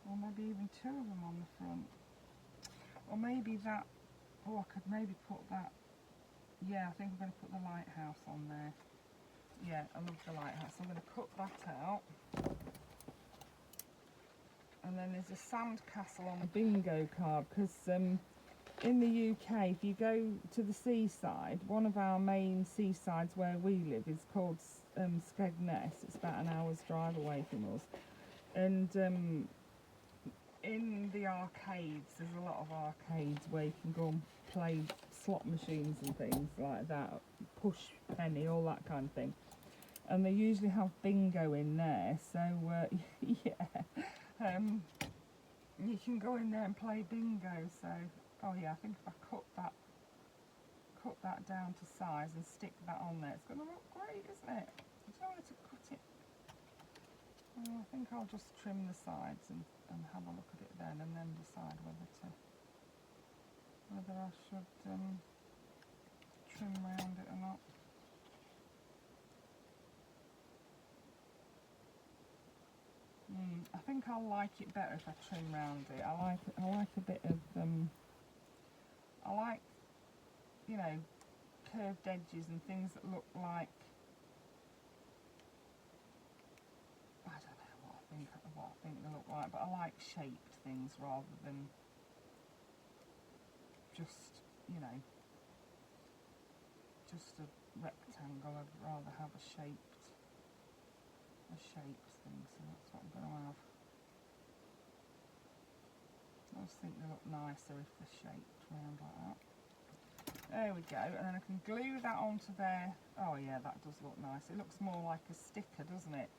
Or maybe even two of them on the front. Or maybe that, oh, I could maybe put that, yeah, I think I'm going to put the lighthouse on there. Yeah, I love the lighthouse. I'm going to cut that out. And then there's a sand castle on a bingo card, because in the UK, if you go to the seaside, one of our main seasides where we live is called Skegness. It's about an hour's drive away from us. And in the arcades, there's a lot of arcades where you can go and play slot machines and things like that, push penny, all that kind of thing. And they usually have bingo in there, so yeah, you can go in there and play bingo. So, oh yeah, I think if I cut that down to size and stick that on there, it's going to look great, isn't it? I don't want to cut it. Oh, I think I'll just trim the sides and have a look at it then, and then decide whether I should trim round it or not. I think I'll like it better if I trim round it. I like a bit of I like, you know, curved edges and things that look like, I don't know what I think they look like, but I like shaped things rather than just, you know, just a rectangle. I'd rather have a shaped thing, so that's what I'm going to have. I just think they look nicer if they're shaped round like that. There we go, and then I can glue that onto there. Oh yeah, that does look nice. It looks more like a sticker, doesn't it?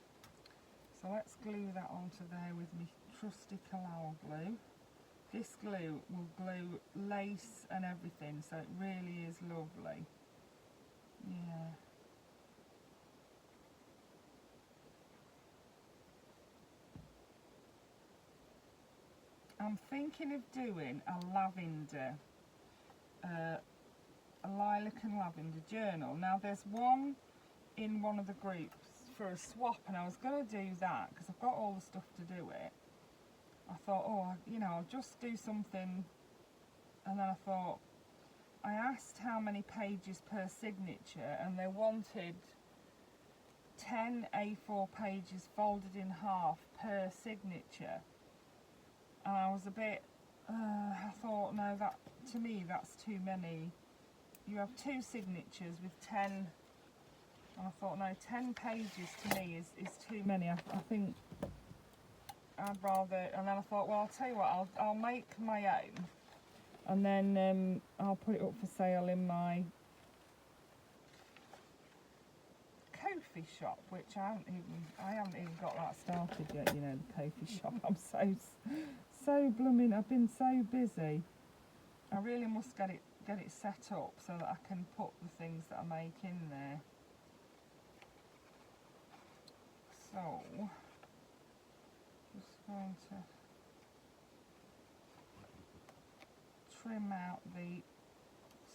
So let's glue that onto there with my trusty Calal glue. This glue will glue lace and everything, so it really is lovely. Yeah. I'm thinking of doing a lavender, a lilac and lavender journal. Now there's one in one of the groups for a swap, and I was going to do that because I've got all the stuff to do it. I thought, oh, you know, I'll just do something, and then I thought, I asked how many pages per signature, and they wanted 10 A4 pages folded in half per signature. And I was a bit, I thought, no, that, to me, that's too many. You have 2 signatures with 10, and I thought, no, 10 pages to me is too many. I think I'd rather, and then I thought, well, I'll tell you what, I'll make my own, and then I'll put it up for sale in my Ko-fi shop, which I haven't even got that started yet, you know, the Ko-fi shop. I'm so blooming, I've been so busy. I really must get it set up so that I can put the things that I make in there. So, just going to trim out the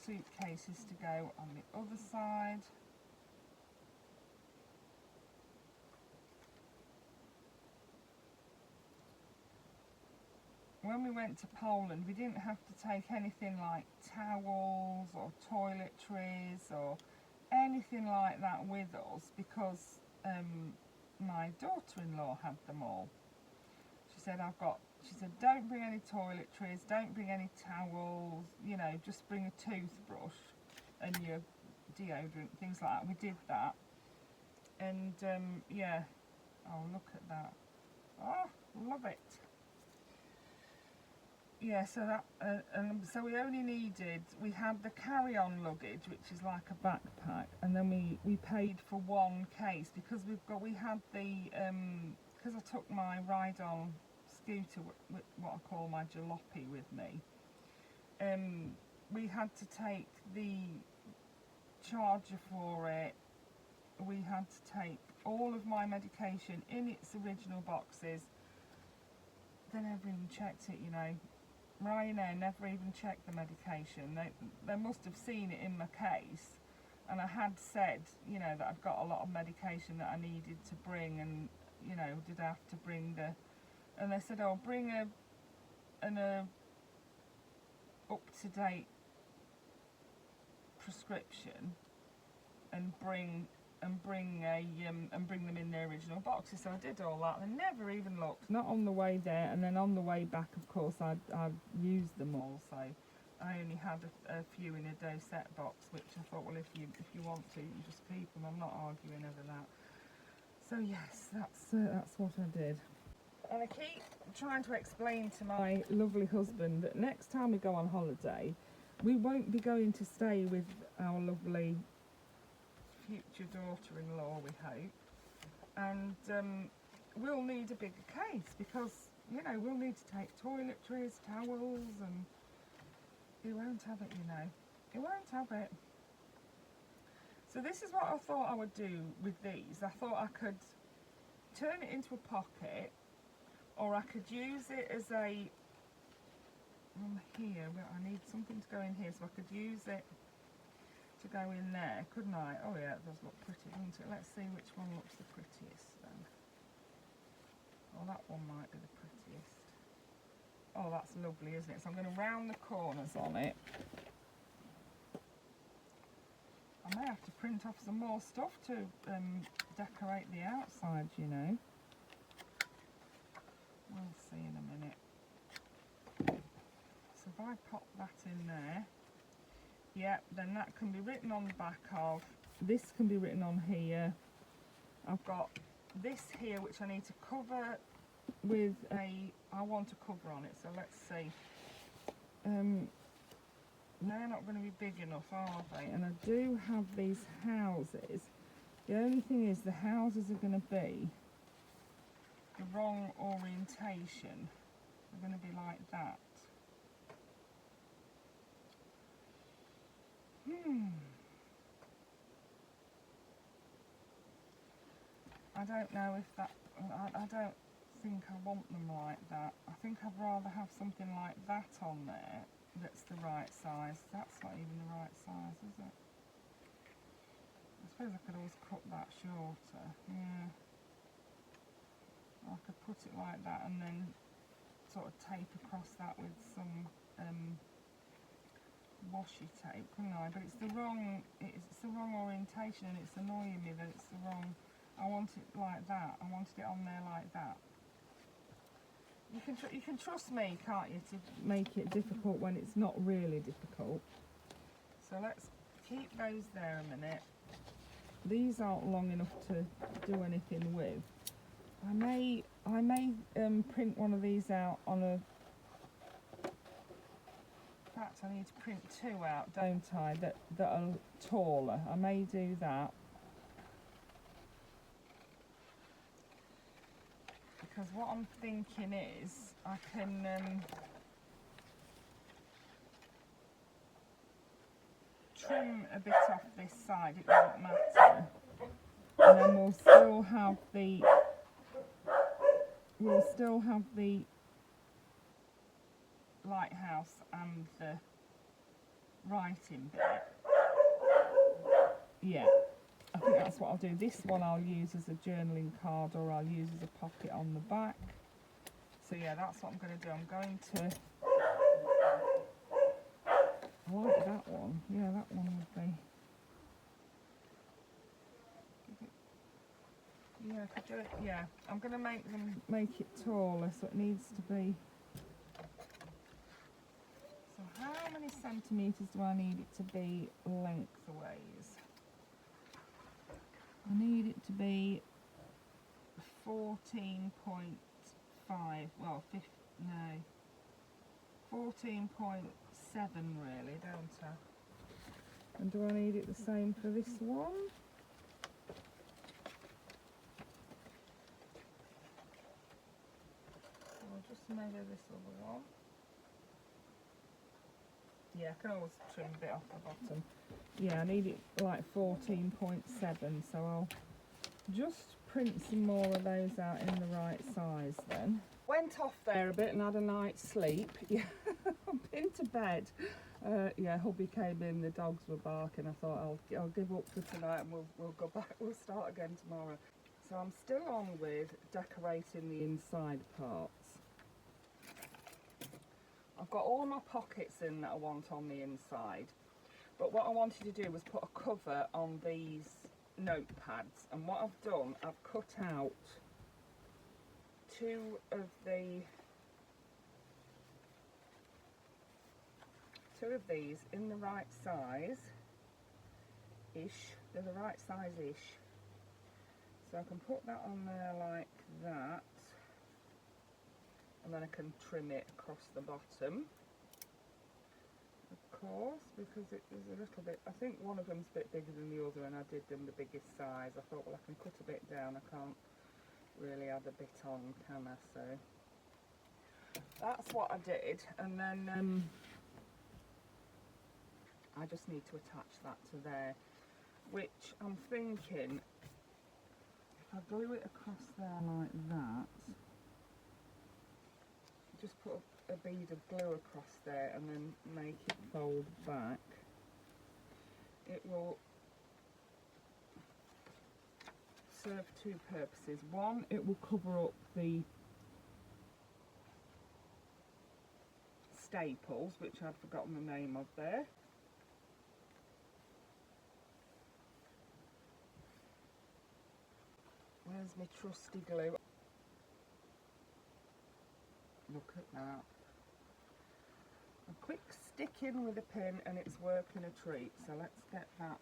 suitcases to go on the other side. when we went to Poland, we didn't have to take anything like towels or toiletries or anything like that with us, because my daughter-in-law had them all. She said, she said, don't bring any toiletries, don't bring any towels, you know, just bring a toothbrush and your deodorant, things like that. We did that. And yeah, oh, look at that. Oh, love it. Yeah, so that, so we only needed, we had the carry-on luggage, which is like a backpack, and then we paid for one case, because we had the, because I took my ride-on scooter, what I call my jalopy, with me, we had to take the charger for it, we had to take all of my medication in its original boxes. They never even checked it, you know. Ryanair never even checked the medication. They must have seen it in my case, and I had said, you know, that I'd got a lot of medication that I needed to bring, and, you know, did I have to bring and they said, oh, bring an up-to-date prescription and bring them in their original boxes. So I did all that and never even looked, not on the way there, and then on the way back, of course, I'd used them all, so I only had a few in a dosette box, which I thought, well, if you want to, you can just keep them. I'm not arguing over that. So yes, that's what I did. And I keep trying to explain to my lovely husband that next time we go on holiday, we won't be going to stay with our lovely future daughter-in-law, we hope, and we'll need a bigger case, because, you know, we'll need to take toiletries, towels, and he won't have it, you know. He won't have it. So this is what I thought I would do with these. I thought I could turn it into a pocket, or I could use it as a, here, but I need something to go in here, so I could use it to go in there, couldn't I? Oh yeah, it does look pretty, doesn't it? Let's see which one looks the prettiest then. Oh, that one might be the prettiest. Oh, that's lovely, isn't it? So I'm going to round the corners on it. I may have to print off some more stuff to decorate the outside, you know. We'll see in a minute. So if I pop that in there, yeah, then that can be written on the back of, this can be written on here. I've got this here which I need to cover with I want a cover on it, so let's see. They're not going to be big enough, are they? And I do have these houses. The only thing is the houses are going to be the wrong orientation. They're going to be like that. I don't know if that, I don't think I want them like that. I think I'd rather have something like that on there that's the right size. That's not even the right size, is it? I suppose I could always cut that shorter. Yeah. I could put it like that and then sort of tape across that with some washi tape, couldn't I? But it's the wrong orientation, and it's annoying me that it's the wrong. I want it like that. I wanted it on there like that. You can trust me, can't you, to make it difficult when it's not really difficult. So let's keep those there a minute. These aren't long enough to do anything with. I may print one of these out on a. In fact, I need to print two out, don't I? That are taller. I may do that. Because what I'm thinking is I can trim a bit off this side, it won't matter, and then we'll still have the lighthouse and the writing bit. Yeah, I think that's what I'll do. This one I'll use as a journaling card, or I'll use as a pocket on the back. So yeah, that's what I'm going to do. I'm going to... I like that one. Yeah, that one would be... Yeah, I could do it. Yeah, I'm going to make it taller, so it needs to be... So how many centimetres do I need it to be lengthways? I need it to be 14.5, well, 14.7 really, don't I? And do I need it the same for this one? I'll just measure this other one. Yeah, I can always trim a bit off the bottom. Yeah, I need it like 14.7, so I'll just print some more of those out in the right size then. Went off there a bit and had a night's sleep. Yeah, I've been to bed. Yeah, hubby came in, the dogs were barking. I thought I'll give up for tonight and we'll go back, we'll start again tomorrow. So I'm still on with decorating the inside parts. I've got all my pockets in that I want on the inside, but what I wanted to do was put a cover on these notepads, and what I've done, I've cut out two of these in the right size ish. They're the right size ish, so I can put that on there like that, and then I can trim it across the bottom, of course, because it is a little bit, I think one of them's a bit bigger than the other, and I did them the biggest size. I thought, well, I can cut a bit down, I can't really add a bit on, can I? So that's what I did, and then I just need to attach that to there, which I'm thinking, if I glue it across there like that, just put a bead of glue across there and then make it fold back, it will serve two purposes. One, it will cover up the staples, which I'd forgotten the name of there. Where's my trusty glue? Look at that. A quick stick in with a pin and it's working a treat. So let's get that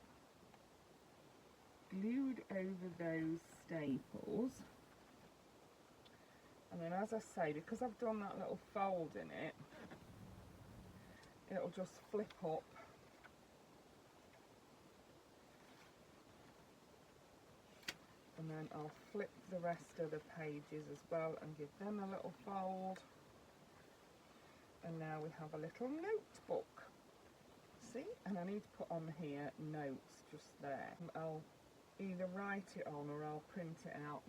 glued over those staples. And then, as I say, because I've done that little fold in it, it'll just flip up and then I'll flip the rest of the pages as well and give them a little fold. And now we have a little notebook. See? And I need to put on here notes just there. I'll either write it on or I'll print it out,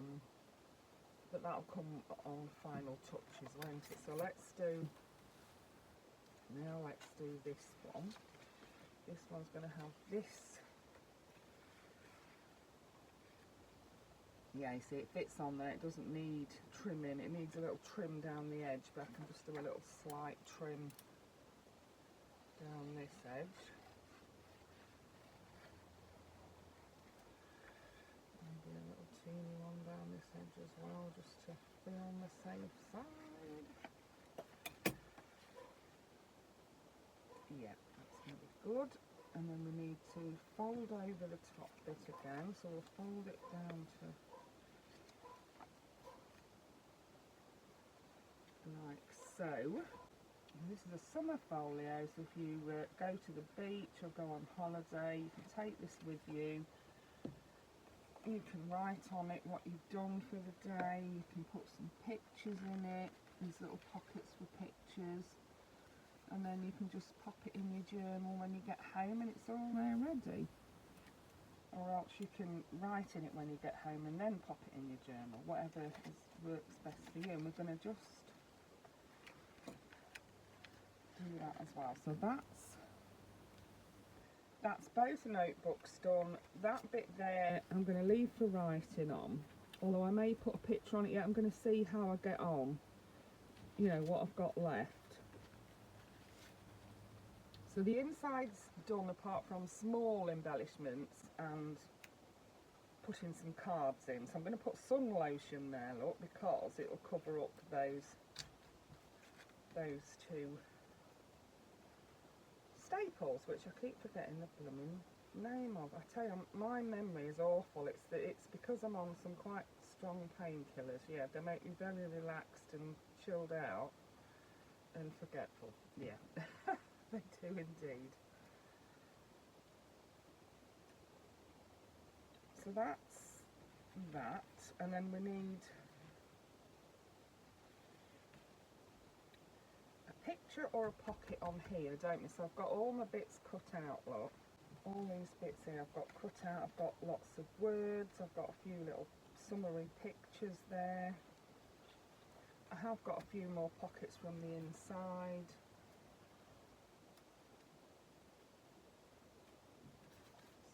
but that'll come on final touches, won't it? So let's do this one. This one's going to have this. Yeah, you see, it fits on there. It doesn't need trimming. It needs a little trim down the edge, but I can just do a little slight trim down this edge. Maybe a little teeny one down this edge as well, just to be on the safe side. Yeah, that's going to be good. And then we need to fold over the top bit again, so we'll fold it down to like so. And this is a summer folio, so if you go to the beach or go on holiday, you can take this with you. You can write on it what you've done for the day. You can put some pictures in it, these little pockets for pictures, and then you can just pop it in your journal when you get home and it's all there ready. Or else you can write in it when you get home and then pop it in your journal, whatever works best for you. And we're going to just do that as well. So that's both notebooks done. That bit there I'm going to leave for writing on, although I may put a picture on it yet. I'm going to see how I get on. you know, what I've got left. So the inside's done apart from small embellishments and putting some cards in. So I'm going to put sun lotion there, look, because it will cover up those two staples, which I keep forgetting the blooming name of. I tell you, my memory is awful. It's because I'm on some quite strong painkillers. Yeah, they make me very relaxed and chilled out and forgetful. Yeah, they do indeed. So that's that, and then we need a picture or a pocket on here, don't we? So I've got all my bits cut out, look. All these bits here I've got cut out. I've got lots of words, I've got a few little summary pictures there. I have got a few more pockets from the inside.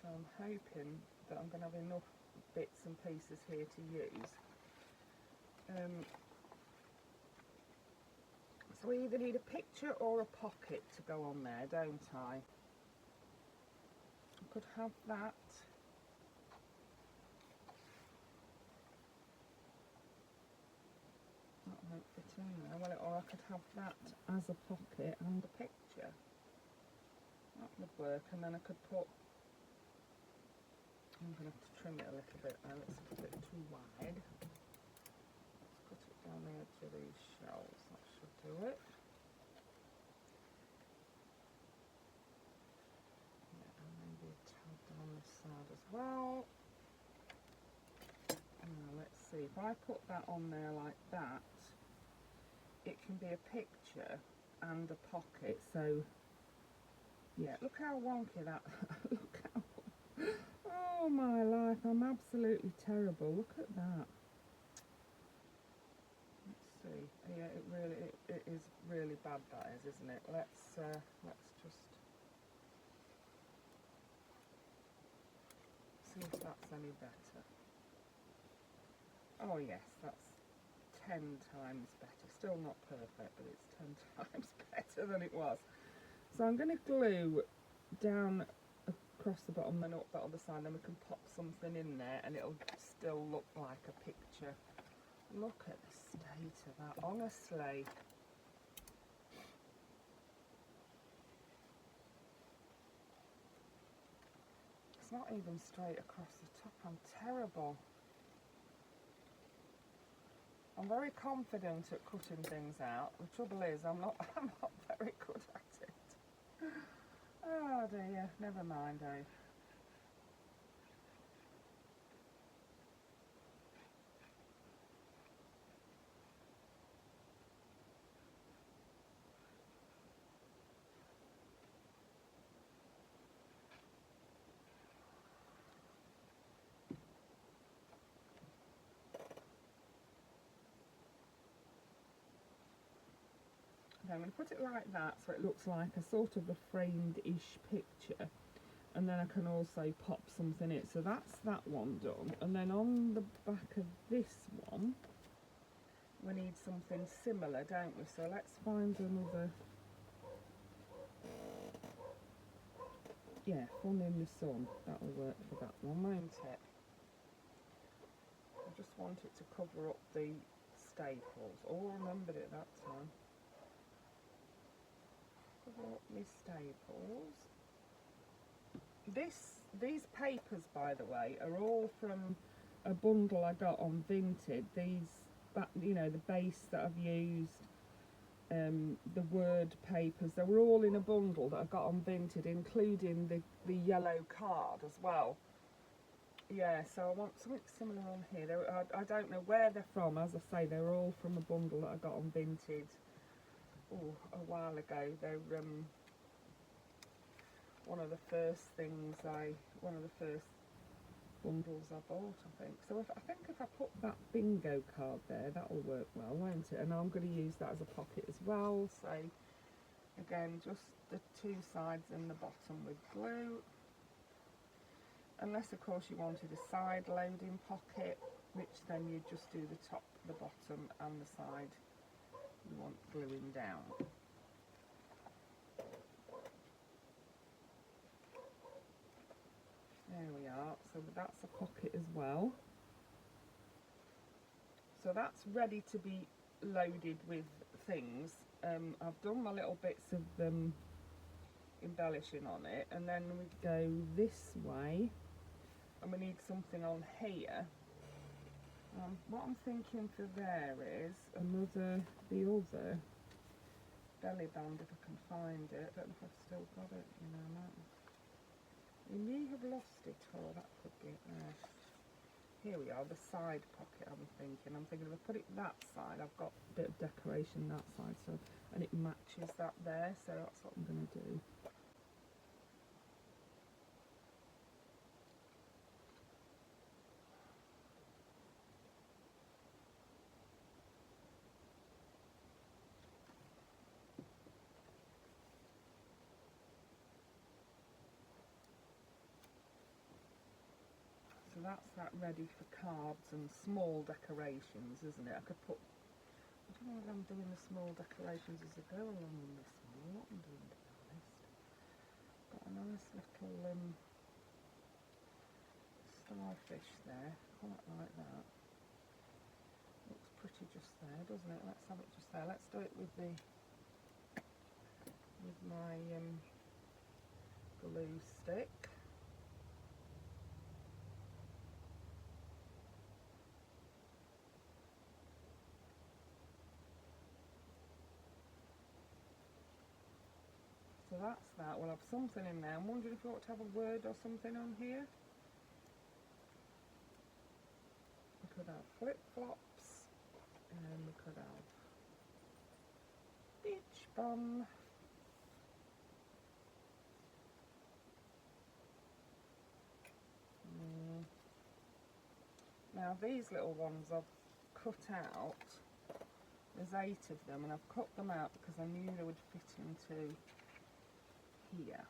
So I'm hoping that I'm going to have enough bits and pieces here to use. So I either need a picture or a pocket to go on there, don't I? I could have that. That won't fit in there, will it? Or I could have that as a pocket and a picture. That would work, and then I could put... I'm going to have to trim it a little bit now, it's a bit too wide. Let's cut it down the edge of these shelves, that should do it. Yeah, and maybe a tad down this side as well. Now let's see, if I put that on there like that, it can be a picture and a pocket, so yeah, look how wonky that, look how, oh my life, I'm absolutely terrible, look at that. Let's see, yeah, it is really bad, that is, isn't it? Let's just see if that's any better. Oh yes, that's 10 times better. Still not perfect, but it's 10 times better than it was. So I'm going to glue down across the bottom and up that other side, then we can pop something in there and it'll still look like a picture. Look at the state of that, honestly. It's not even straight across the top, I'm terrible. I'm very confident at cutting things out. The trouble is, I'm not very good at it. Oh dear, never mind, eh? I'm going to put it like that so it looks like a sort of a framed-ish picture, and then I can also pop something in. So that's that one done, and then on the back of this one we need something similar, don't we? So let's find another, yeah, Fun in the Sun, that'll work for that one, won't it? I just want it to cover up the staples. Oh, I remembered it that time. Cover up my staples. These papers, by the way, are all from a bundle I got on Vinted. These, you know, the base that I've used, the word papers, they were all in a bundle that I got on Vinted, including the yellow card as well. Yeah, so I want something similar on here. I don't know where they're from, as I say, they're all from a bundle that I got on Vinted a while ago. They're one of the first bundles I bought, I think. So I think if I put that bingo card there, that'll work well, won't it? And I'm going to use that as a pocket as well. So again, just the two sides and the bottom with glue. Unless of course you wanted a side loading pocket, which then you just do the top, the bottom and the side you want gluing down. There we are, so that's a pocket as well. So that's ready to be loaded with things. I've done my little bits of embellishing on it, and then we go this way, and we need something on here. What I'm thinking for there is the other belly band, if I can find it. I don't know if I've still got it, you know. We may have lost it, or that could be it there. Here we are, the side pocket. I'm thinking if I put it that side, I've got a bit of decoration that side, so, and it matches that there, so that's what I'm going to do. So that's that ready for cards and small decorations, isn't it? I could put, I don't know if I'm doing the small decorations as I go along on this one, or what I'm doing, to be honest. Got a nice little starfish there, quite like that. Looks pretty just there, doesn't it? Let's have it just there. Let's do it with my glue stick. So that's that. We'll have something in there. I'm wondering if we ought to have a word or something on here. We could have flip-flops, and we could have beach bum. Now these little ones I've cut out. There's 8 of them, and I've cut them out because I knew they would fit into here.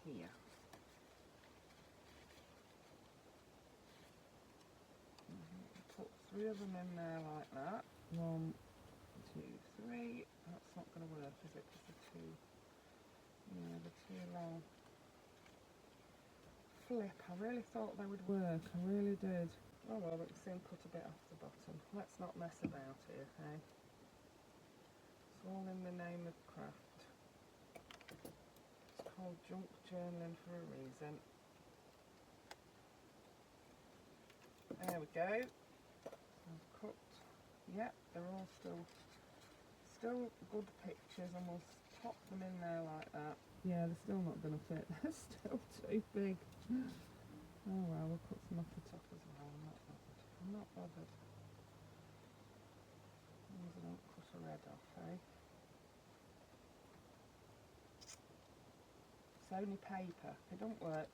Here. Put 3 of them in there like that. 1, 2, 3. That's not going to work, is it? Because they're too, yeah, they're too long. Flip. I really thought they would work. I really did. Oh well, we can soon cut a bit off the bottom. Let's not mess about here, hey? It's all in the name of craft. It's called junk journaling for a reason. There we go. I've cut. Yep, they're all still good pictures, and we'll pop them in there like that. Yeah, they're still not going to fit. They're still too big. Oh well, we'll cut some off the top as well. I'm not bothered. As long as I don't cut a red off, eh? It's only paper. If it don't work,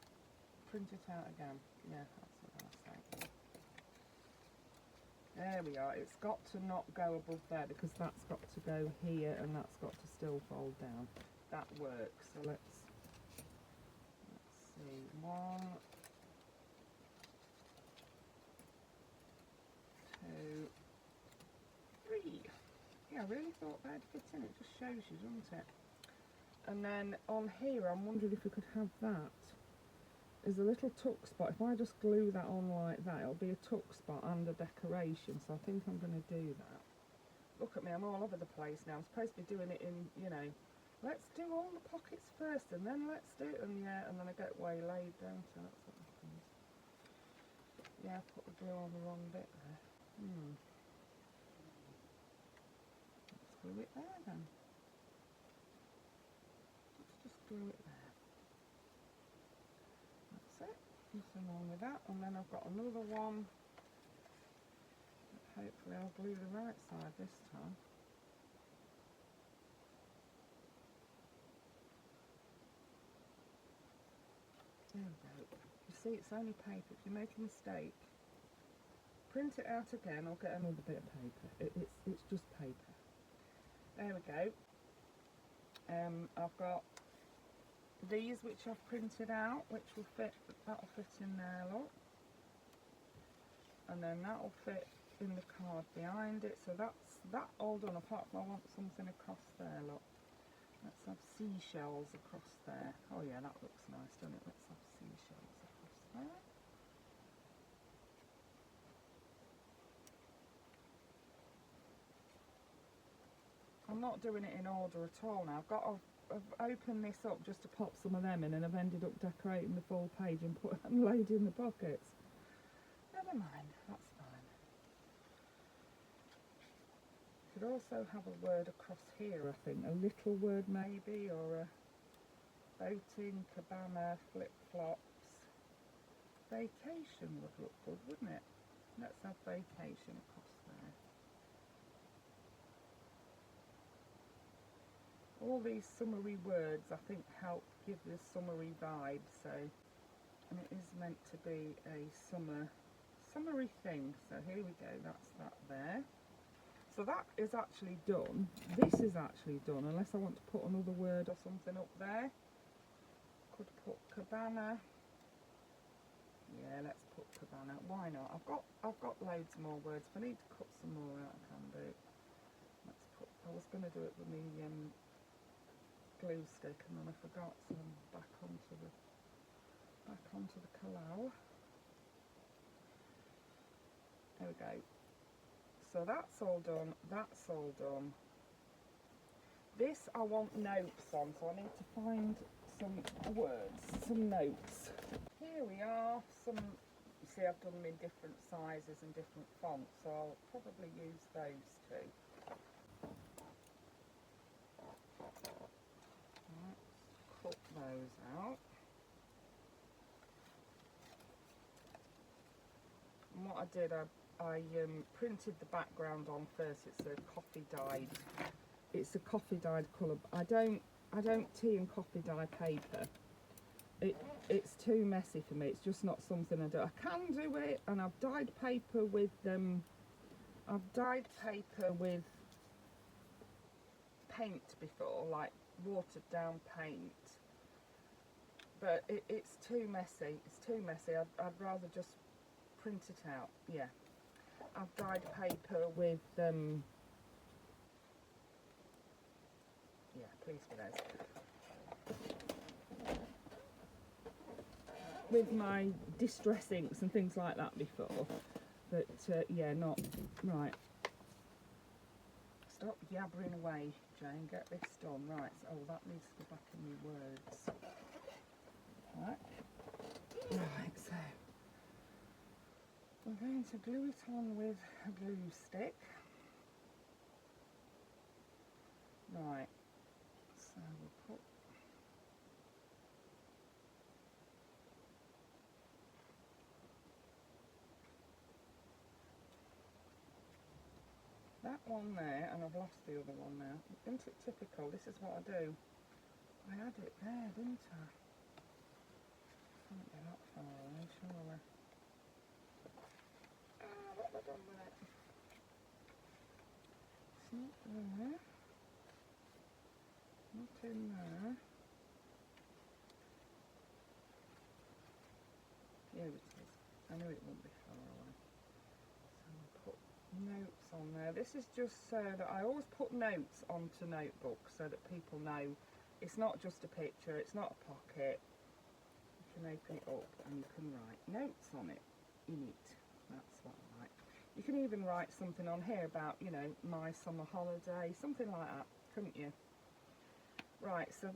print it out again. Yeah, that's what I was saying. There we are. It's got to not go above there, because that's got to go here, and that's got to still fold down. That works. So let's see. 1, 2, 3. Yeah, I really thought they'd fit in. It just shows you, doesn't it? And then on here, I'm wondering if we could have that as a little tuck spot. If I just glue that on like that, it'll be a tuck spot and a decoration. So I think I'm going to do that. Look at me, I'm all over the place now. I'm supposed to be doing it in, you know, let's do all the pockets first, and then let's do it, and yeah, and then I get waylaid down, so that's what happens. Yeah, I put the glue on the wrong bit there. Let's glue it there then. Let's just glue it there. That's it. Nothing wrong with that. And then I've got another one. Hopefully I'll glue the right side this time. There we go. You see, it's only paper. If you make a mistake, print it out again or get another bit of paper. It's just paper. There we go. I've got these which I've printed out, which will fit, that'll fit in there, look. and then that'll fit in the card behind it. So that's that all done, apart from I want something across there, look. Let's have seashells across there. Oh yeah, that looks nice, doesn't it? Let's have seashells across there. I'm not doing it in order at all now. I've opened this up just to pop some of them in, and I've ended up decorating the full page and laid in the pockets. Never mind, that's fine. Could also have a word across here, I think. A little word maybe, or a boating, cabana, flip-flops. Vacation would look good, wouldn't it? Let's have vacation across there. All these summery words, I think, help give this summery vibe, so, and it is meant to be a summery thing. So here we go, that's that there. So that is actually done. This is actually done, unless I want to put another word or something up there. Could put cabana. Yeah, let's put cabana. Why not? I've got loads more words. If I need to cut some more out, I can do. Let's put. I was going to do it with me glue stick, and then I forgot, so I'm back onto the collage. There we go. So that's all done. That's all done. This I want notes on, so I need to find some words, some notes. Here we are. Some. You see, I've done them in different sizes and different fonts, so I'll probably use those too. Cut those out. And what I did, I printed the background on first. It's a coffee dyed colour. I don't tea and coffee dye paper. It's too messy for me. It's just not something I do. I can do it, and I've dyed paper with paint before, like watered down paint. But it's too messy. It's too messy. I'd rather just print it out. Yeah. I've dyed paper with yeah, please for those. With my distress inks and things like that before. But yeah, not right. Stop yabbering away, Jane. Get this done. Right. So, oh, that needs to go back in your words. Right, so we're going to glue it on with a glue stick. Right, so we'll put that one there, and I've lost the other one now. Isn't it typical? This is what I do. I had it there, didn't I? Can't get that far away, surely. What have I done with it? It's not there. Not in there. Here it is. I knew it wouldn't be far away. So I'll put notes on there. This is just so that I always put notes onto notebooks so that people know it's not just a picture, it's not a pocket. You can open it up and you can write notes on it, in it. That's what I like. You can even write something on here about, you know, my summer holiday, something like that, couldn't you? Right, so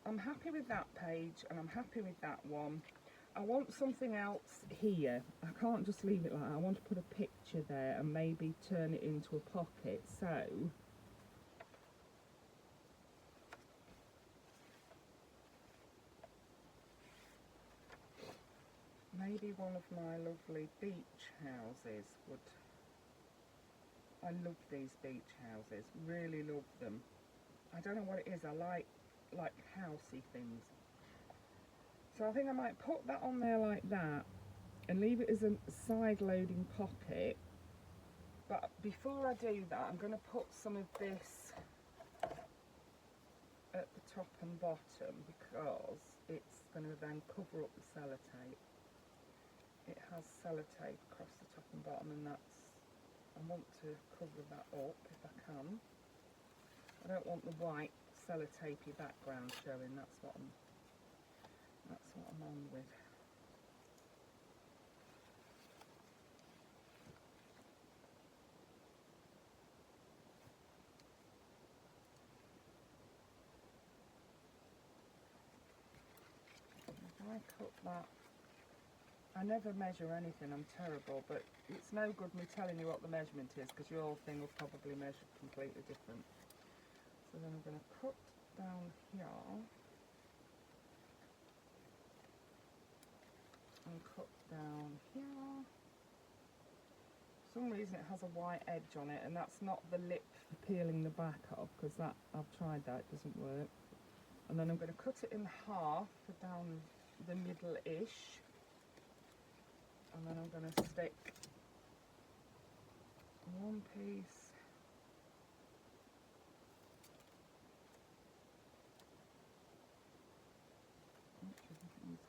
I'm happy with that page, and I'm happy with that one. I want something else here. I can't just leave it like that. I want to put a picture there and maybe turn it into a pocket. So maybe one of my lovely beach houses would. I love these beach houses, really love them. I don't know what it is, I like housey things. So I think I might put that on there like that and leave it as a side loading pocket. But before I do that, I'm going to put some of this at the top and bottom because it's going to then cover up the sellotape. it has sellotape across the top and bottom, and I want to cover that up if I can. I don't want the white sellotapey background showing. That's what I'm on with. If I cut that, I never measure anything, I'm terrible, but it's no good me telling you what the measurement is because your thing will probably measure completely different. So then I'm going to cut down here and cut down here. For some reason it has a white edge on it, and that's not the lip for peeling the back off, because that, I've tried that, it doesn't work. And then I'm going to cut it in half for down the middle-ish, and then I'm going to stick one piece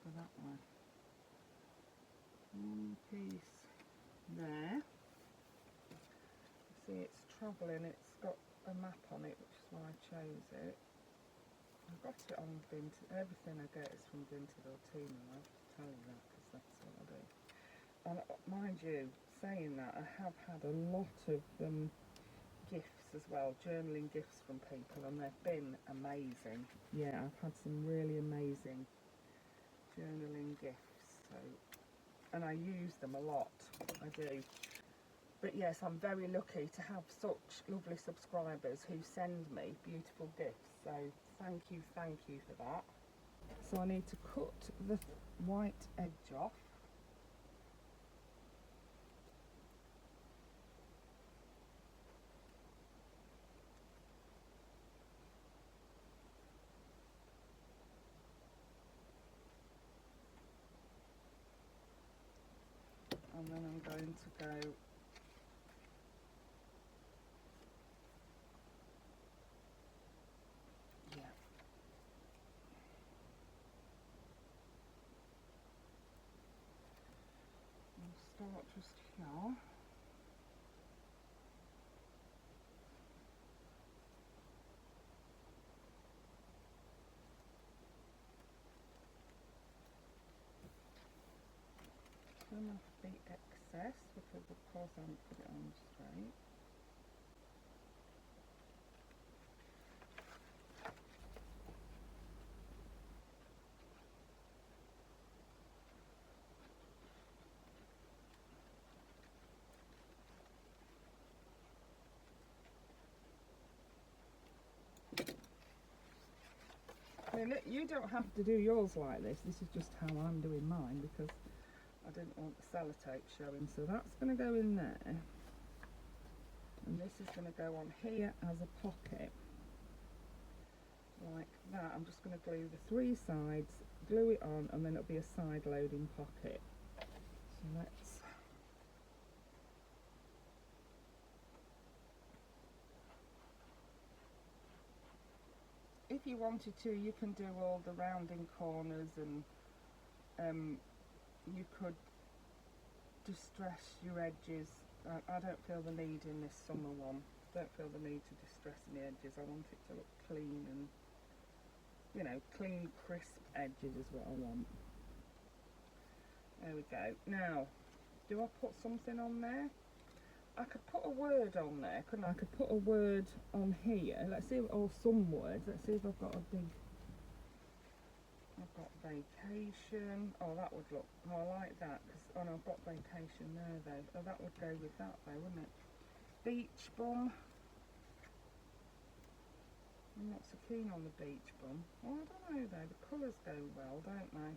for that one. One piece there. See, it's travelling, it's got a map on it, which is why I chose it. I've got it on Vinted. Everything I get is from Vinted or Temu. I'll just tell you that because that's what I do. And mind you, saying that, I have had a lot of gifts as well, journaling gifts from people, and they've been amazing. Yeah, I've had some really amazing journaling gifts. So, and I use them a lot. I do. But yes, I'm very lucky to have such lovely subscribers who send me beautiful gifts. So thank you for that. So I need to cut the white edge off. And then I'm going to go start just here. Trim off the excess because of course I haven't put it on straight. I mean, you don't have to do yours like this. This is just how I'm doing mine because I didn't want the sellotape showing. So that's going to go in there. And this is going to go on here as a pocket. Like that. I'm just going to glue the three sides, glue it on, and then it'll be a side loading pocket. So let's... If you wanted to, you can do all the rounding corners, and you could distress your edges. I don't feel the need in this summer one. Don't feel the need to distress the edges. I want it to look clean and, you know, clean, crisp edges is what I want. There we go. Now, do I put something on there? I could put a word on there, couldn't I? I could put a word on here. Let's see, or some words. Let's see if I've got a big... I've got vacation. Oh, that would look... Oh, I like that. Cause, oh, no, I've got vacation there, though. Oh, that would go with that, though, wouldn't it? Beach bum. I'm not so keen on the beach bum. Oh, I don't know, though. The colours go well, don't they?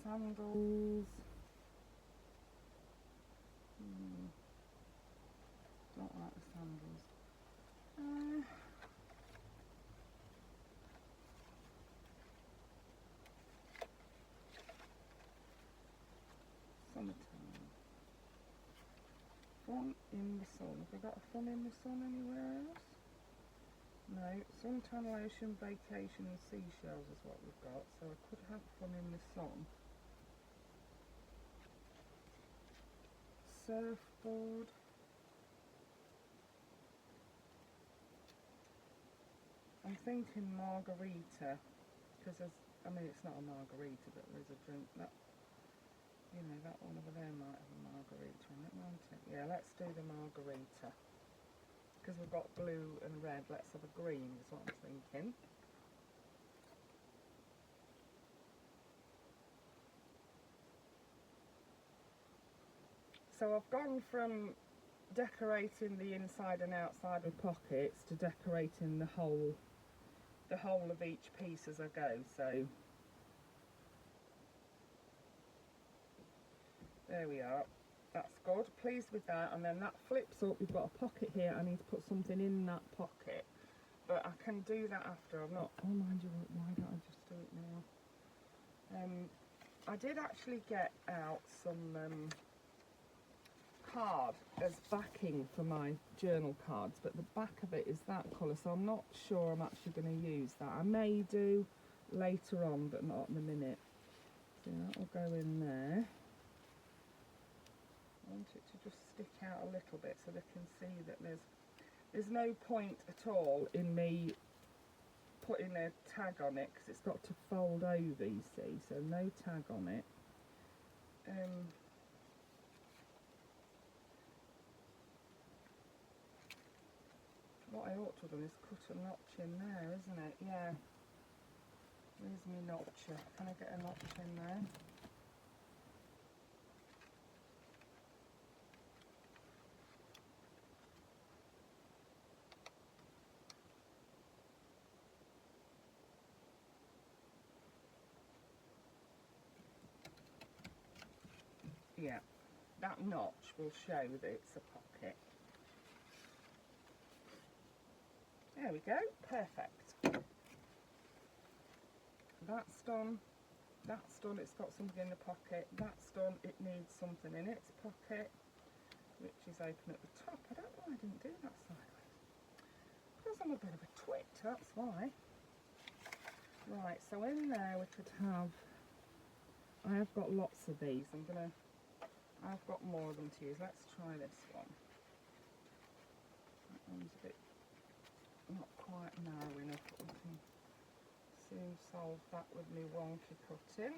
Sandals. Don't like the sandals. Summertime. Fun in the sun. Have we got a fun in the sun anywhere else? No. Suntan lotion, vacation and seashells is what we've got. So I could have fun in the sun. surfboard. I'm thinking margarita, because there's, I mean it's not a margarita, but there's a drink that, you know, that one over there might have a margarita in it, won't it? Yeah, let's do the margarita. Because we've got blue and red, let's have a green is what I'm thinking. So I've gone from decorating the inside and outside of pockets to decorating the whole of each piece as I go. So there we are. That's good. Pleased with that. And then that flips up. We've got a pocket here. I need to put something in that pocket, but I can do that after. I'm not. Oh, mind you, why don't I just do it now? I did actually get out some card as backing for my journal cards, but the back of it is that colour, so I'm not sure I'm actually going to use that. I may do later on, but not at the minute. So that will go in there. I want it to just stick out a little bit so they can see that there's no point at all in me putting a tag on it, because it's got to fold over, you see, so no tag on it. What I ought to do is cut a notch in there, isn't it? Yeah. Where's my notcher? Can I get a notch in there? Yeah, that notch will show that it's a pocket. There we go, perfect. That's done, that's done, it's got something in the pocket. That's done, it needs something in its pocket, which is open at the top. I don't know why I didn't do that sideways. Because I'm a bit of a twit, that's why. Right, so in there we could have, I have got lots of these. I've got more of them to use. Let's try this one. That one's a bit not quite narrow enough, but we can soon solve that with my wonky cutting.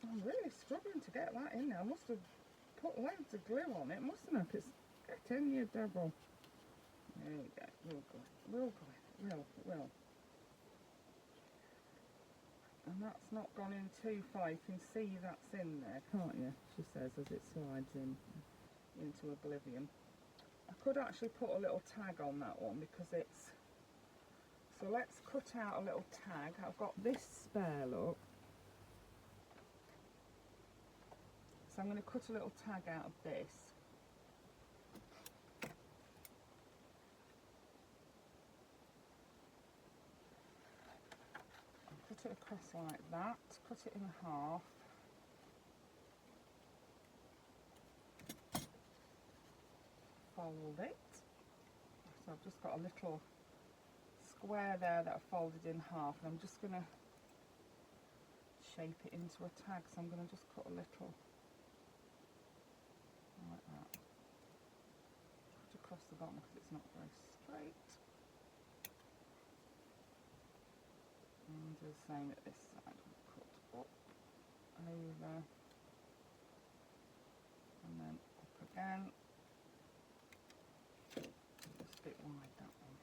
I'm really struggling to get that in there. I must have put loads of glue on it, mustn't I? Because get in, you devil. There we go. We'll go. And that's not gone in too far. You can see that's in there, can't you? She says as it slides into oblivion. I could actually put a little tag on that one because it's... So let's cut out a little tag. I've got this spare, look. So I'm going to cut a little tag out of this. Cut it across like that, cut it in half. Fold it. So I've just got a little square there that I've folded in half, and I'm just going to shape it into a tag. So I'm going to just cut a little like that. Cut across the bottom because it's not very straight. And do the same at this side. We'll cut up, over, and then up again. Just a bit wide, that one.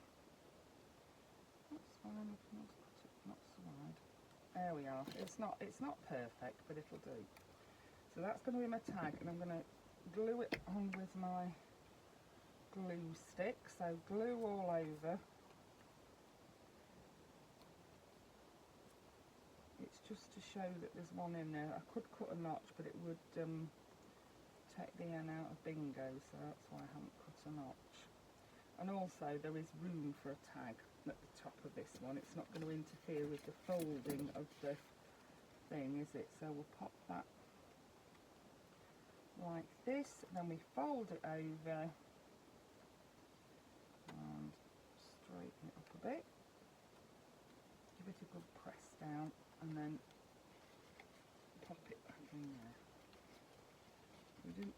That's fine, we can also cut it not so wide. There we are. It's not perfect, but it'll do. So that's going to be my tag, and I'm going to glue it on with my glue stick. So glue all over. It's just to show that there's one in there. I could cut a notch, but it would take the N out of bingo, so that's why I haven't cut a notch. And also there is room for a tag at the top of this one. It's not going to interfere with the folding of the thing, is it? So we'll pop that like this, then we fold it over and straighten it up a bit. Give it a good press down and then pop it back in there. We didn't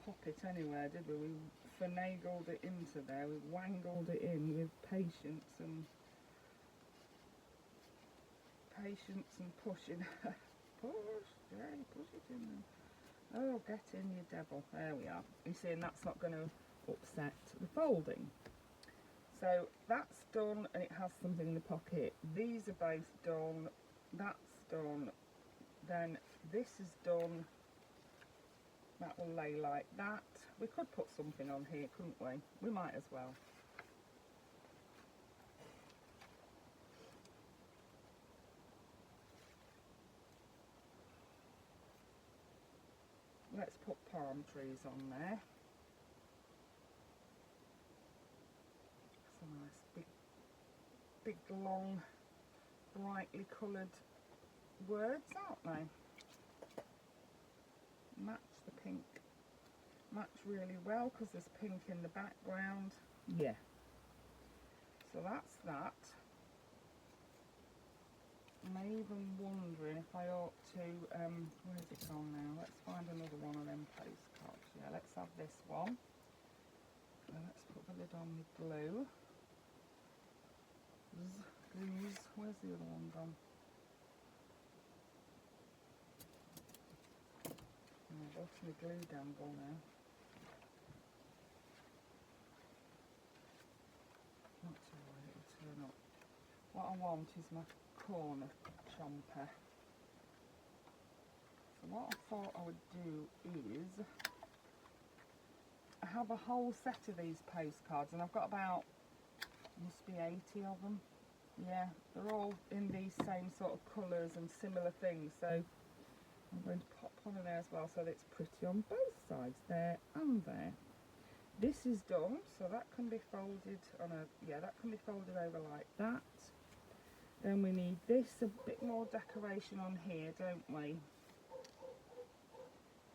pop it anywhere, did we? We finagled it into there. We wangled it in with patience and pushing. Push, Jay, push it in there. Oh, get in, you devil. There we are. You see, and that's not going to upset the folding. So that's done, and it has something in the pocket. These are both done. That's done. Then this is done. That will lay like that. We could put something on here, couldn't we? We might as well. Let's put palm trees on there. Some nice big long, brightly coloured words, aren't they? Match the pink. Match really well because there's pink in the background. Yeah. So that's that. I'm even wondering if I ought to, where's it on now? Let's find another one of them postcards. Yeah, let's have this one. And let's put the lid on with glue. Glues. Where's the other one gone? Oh, what's my glue dangle now? Not to worry, it'll turn up. What I want is my corner chomper. So what I thought I would do is I have a whole set of these postcards, and I've got about, must be 80 of them. Yeah, they're all in these same sort of colours and similar things, so I'm going to pop one in there as well so that it's pretty on both sides, there and there. This is done, so that can be folded on a, yeah, that can be folded over like that. Then we need this, a bit more decoration on here, don't we?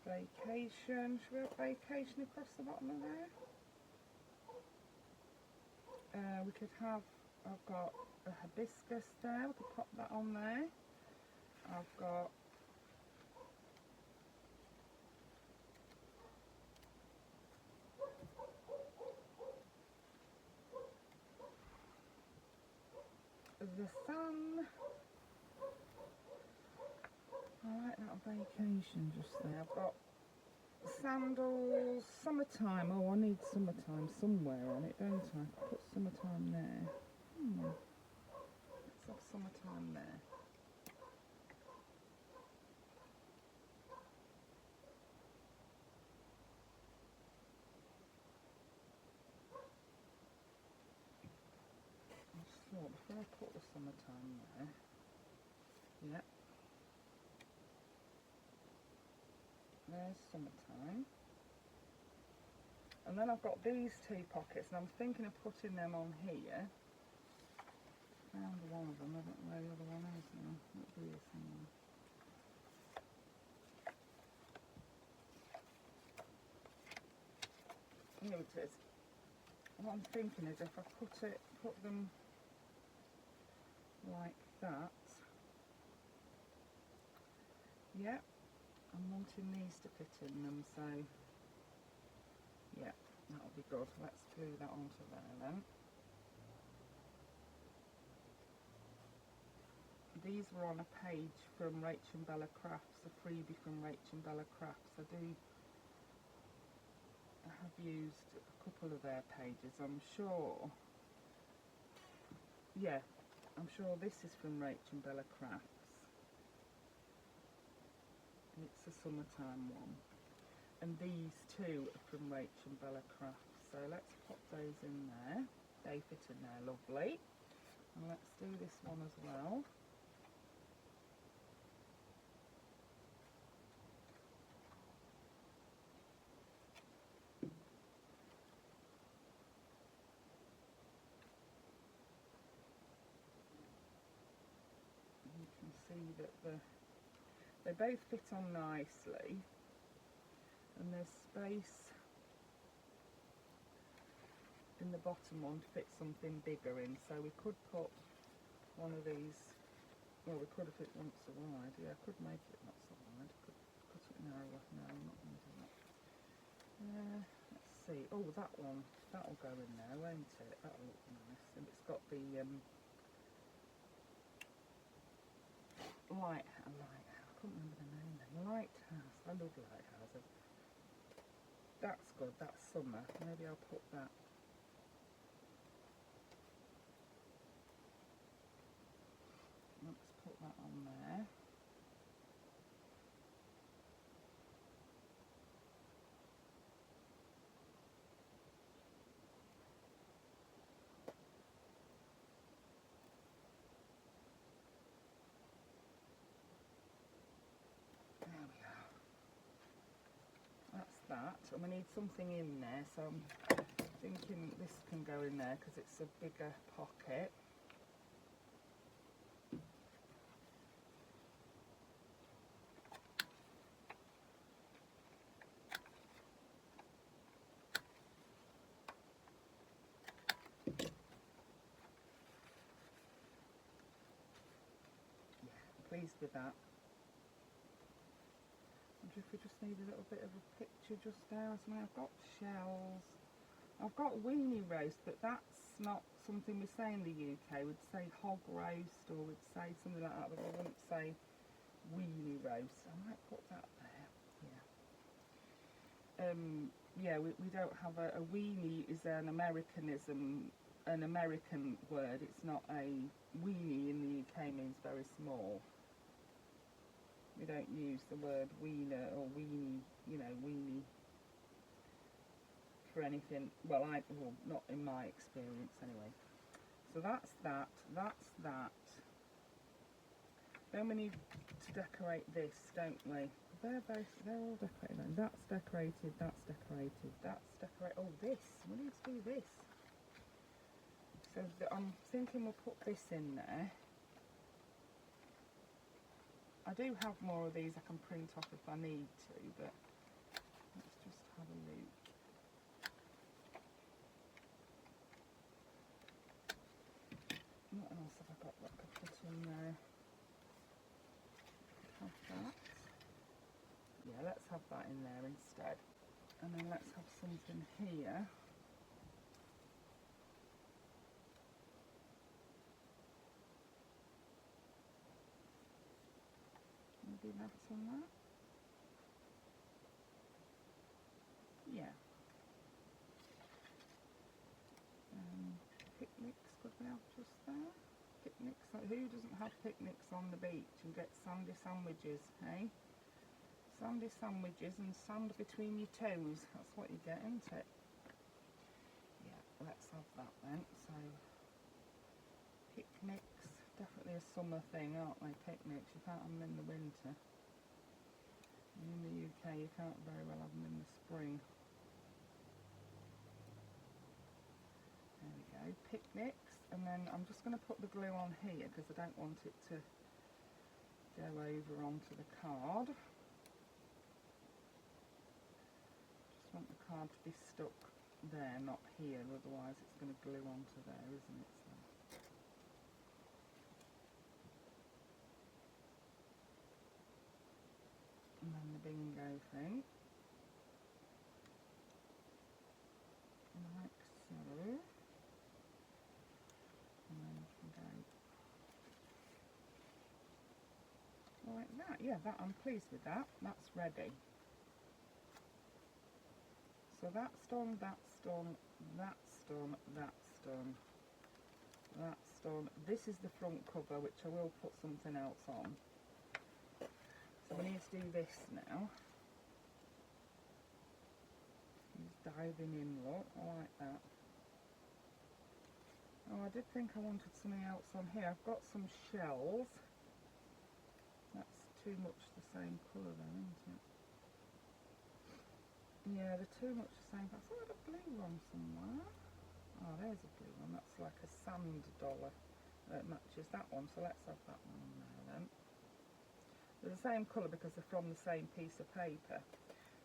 Vacation, should we have vacation across the bottom of there? We could have, I've got a hibiscus there, we could pop that on there. I've got the sun. I like that vacation just there. I've got sandals, summertime. Oh, I need summertime somewhere on it, don't I? Put summertime there. Let's have summertime there. I just thought before I put the summertime there, yeah, there's summertime. And then I've got these two pockets, and I'm thinking of putting them on here. Found one of them, I don't know where the other one is now. It'll be here somewhere. Here it is. What I'm thinking is if I put them like that. Yeah, I'm wanting these to fit in them, so yeah, that'll be good. Let's glue that onto there then. These were on a page from Rachel and Bella Crafts, a freebie from Rachel and Bella Crafts. I have used a couple of their pages, I'm sure. Yeah, I'm sure this is from Rachel and Bella Crafts. It's a summertime one. And these two are from Rachel and Bella Crafts. So let's pop those in there. They fit in there lovely. And let's do this one as well. You can see that they both fit on nicely. And there's space in the bottom one to fit something bigger in. So we could put one of these, well, we could if it wants so wide. Yeah, I could make it not so wide. Could cut it narrower. No, I'm not going to do that. Let's see. Oh, that one. That'll go in there, won't it? That'll look nice. And it's got the lighthouse. I couldn't remember the name then. Lighthouse. I love lighthouses. That's good. That's summer. Maybe I'll put that. Let's put that on there. There we are. That's that. And we need something in there, so I'm thinking this can go in there because it's a bigger pocket. Pleased with that. I wonder if we just need a little bit of a picture just there or something. I've got shells. I've got weenie roast, but that's not something we say in the UK. We'd say hog roast, or we'd say something like that, but I wouldn't say weenie roast. I might put that there. Yeah. We don't have a weenie is an Americanism, an American word. It's not a weenie in the UK means very small. We don't use the word wiener or weenie, you know, weenie for anything. Well, not in my experience anyway. So that's that. That's that. Then we need to decorate this, don't we? They're all decorated. That's decorated. That's decorated. That's decorated. Oh, this. We need to do this. So I'm thinking we'll put this in there. I do have more of these I can print off if I need to, but let's just have a look. What else have I got that I could put in there? Have that. Yeah, let's have that in there instead. And then let's have something here. Maybe that's on that. Yeah. Picnics could we have just there? Picnics. Who doesn't have picnics on the beach and get sandy sandwiches, hey? Sandy sandwiches and sand between your toes. That's what you get, isn't it? Yeah, let's have that then. So, picnics. Definitely a summer thing, aren't they? Picnics. You can't have them in the winter. In the UK, you can't very well have them in the spring. There we go. Picnics. And then I'm just going to put the glue on here because I don't want it to go over onto the card. Just want the card to be stuck there, not here, otherwise it's going to glue onto there, isn't it? So. And then the bingo thing. Like so. And then you can go like that. Yeah, that I'm pleased with that. That's ready. So that's done, that's done, that's done, that's done, that's done. This is the front cover, which I will put something else on. So we need to do this now. He's diving in, look, I like that. Oh, I did think I wanted something else on here. I've got some shells. That's too much the same colour then, isn't it? Yeah, they're too much the same. I thought I had a blue one somewhere. Oh, there's a blue one. That's like a sand dollar that matches that one. So let's have that one on there then. They're the same colour because they're from the same piece of paper,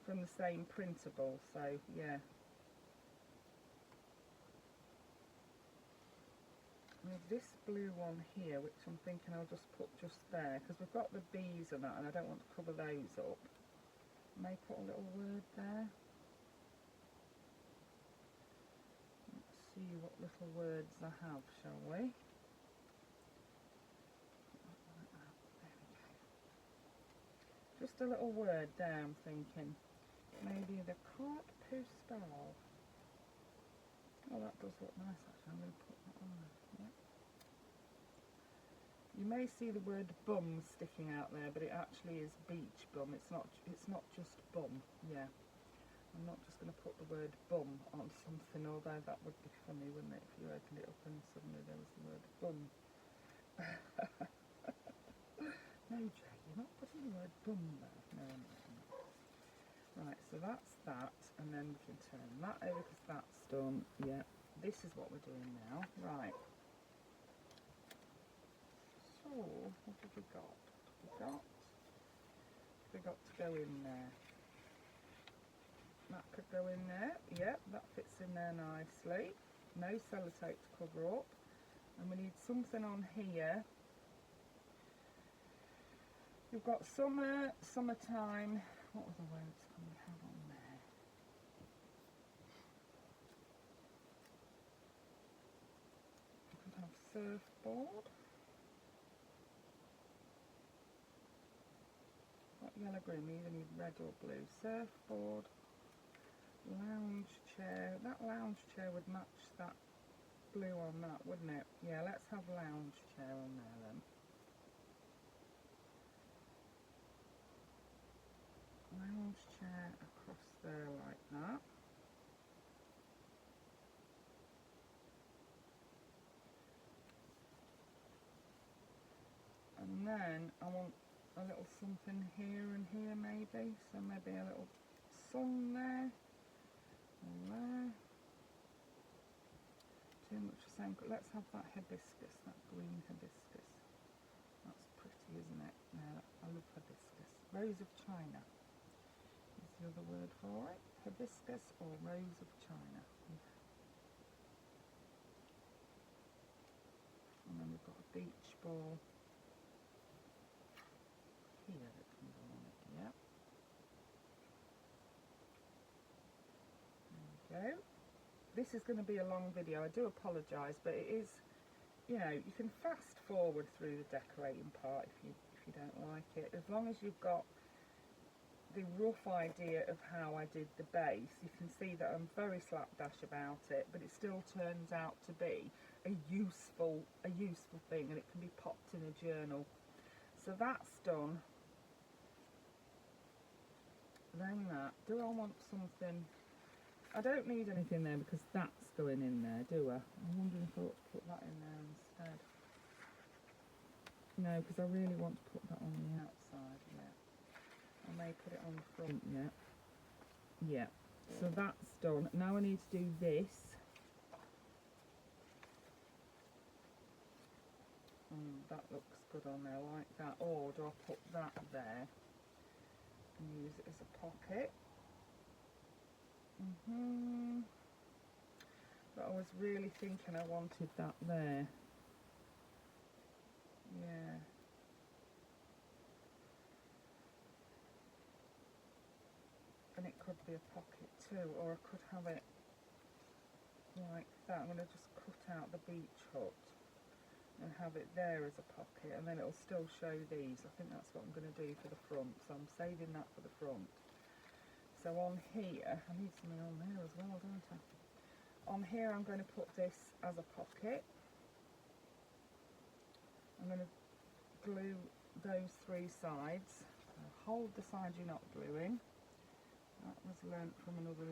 from the same printable. So yeah. With this blue one here, which I'm thinking I'll just put just there, because we've got the bees and that, and I don't want to cover those up. I may put a little word there. Let's see what little words I have, shall we? Just a little word there, I'm thinking. Maybe the carte postale. Oh, that does look nice actually. I'm going to put that on there. Yeah. You may see the word bum sticking out there, but it actually is beach bum. It's not just bum. Yeah. I'm not just going to put the word bum on something, although that would be funny, wouldn't it, if you opened it up and suddenly there was the word bum. No, Jay, you're not putting the word bum there. No, I'm not. Right, so that's that, and then we can turn that over because that's done. Yeah, this is what we're doing now. Right. So, what have we got? We got to go in there. That could go in there. Yep, that fits in there nicely. No sellotape to cover up. And we need something on here. We've got summer, summertime. What other words can we have on there? We could have surfboard. Got yellow green, we either need red or blue. Surfboard, lounge chair. That lounge chair would match that blue on that, wouldn't it? Yeah, let's have lounge chair on there then. Lounge chair across there like that. And then I want a little something here and here maybe. So maybe a little sun there. And there. Too much the same. Let's have that hibiscus, that green hibiscus. That's pretty, isn't it? Yeah, I love hibiscus. Rose of China is the other word for it. Hibiscus or rose of China. And then we've got a beach ball here that can go on it. Yep. There we go. This is going to be a long video. I do apologise, but it is, you know, you can fast forward through the decorating part if you don't like it. As long as you've got the rough idea of how I did the base, you can see that I'm very slapdash about it, but it still turns out to be a useful thing, and it can be popped in a journal. So that's done. Then that. Do I want something? I don't need anything there because that's going in there, do I? I'm wondering if I ought to put that in there instead. No, because I really want to put that on the outside, yeah. I may put it on the front, yeah. Yeah, so that's done. Now I need to do this. That looks good on there, like that. Or do I put that there and use it as a pocket? But I was really thinking I wanted that there. Yeah. And it could be a pocket too, or I could have it like that. I'm going to just cut out the beach hut and have it there as a pocket, and then it'll still show these. I think that's what I'm going to do for the front, so I'm saving that for the front. So on here, I need something on there as well, don't I? On here I'm going to put this as a pocket. I'm going to glue those three sides. Hold the side you're not gluing. That was learnt from another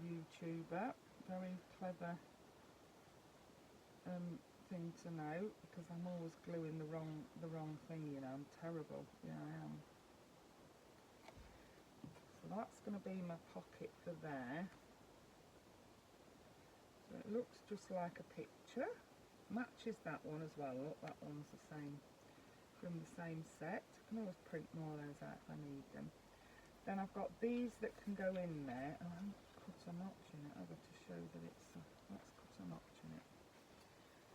YouTuber. Very clever thing to know, because I'm always gluing the wrong thing, you know. I'm terrible. Yeah, I am. So that's going to be my pocket for there. So it looks just like a picture. Matches that one as well. Look, that one's the same, from the same set. I can always print more of those out if I need them. Then I've got these that can go in there. Oh, I haven't cut a notch in it. I've got to show that it's let's cut a notch in it.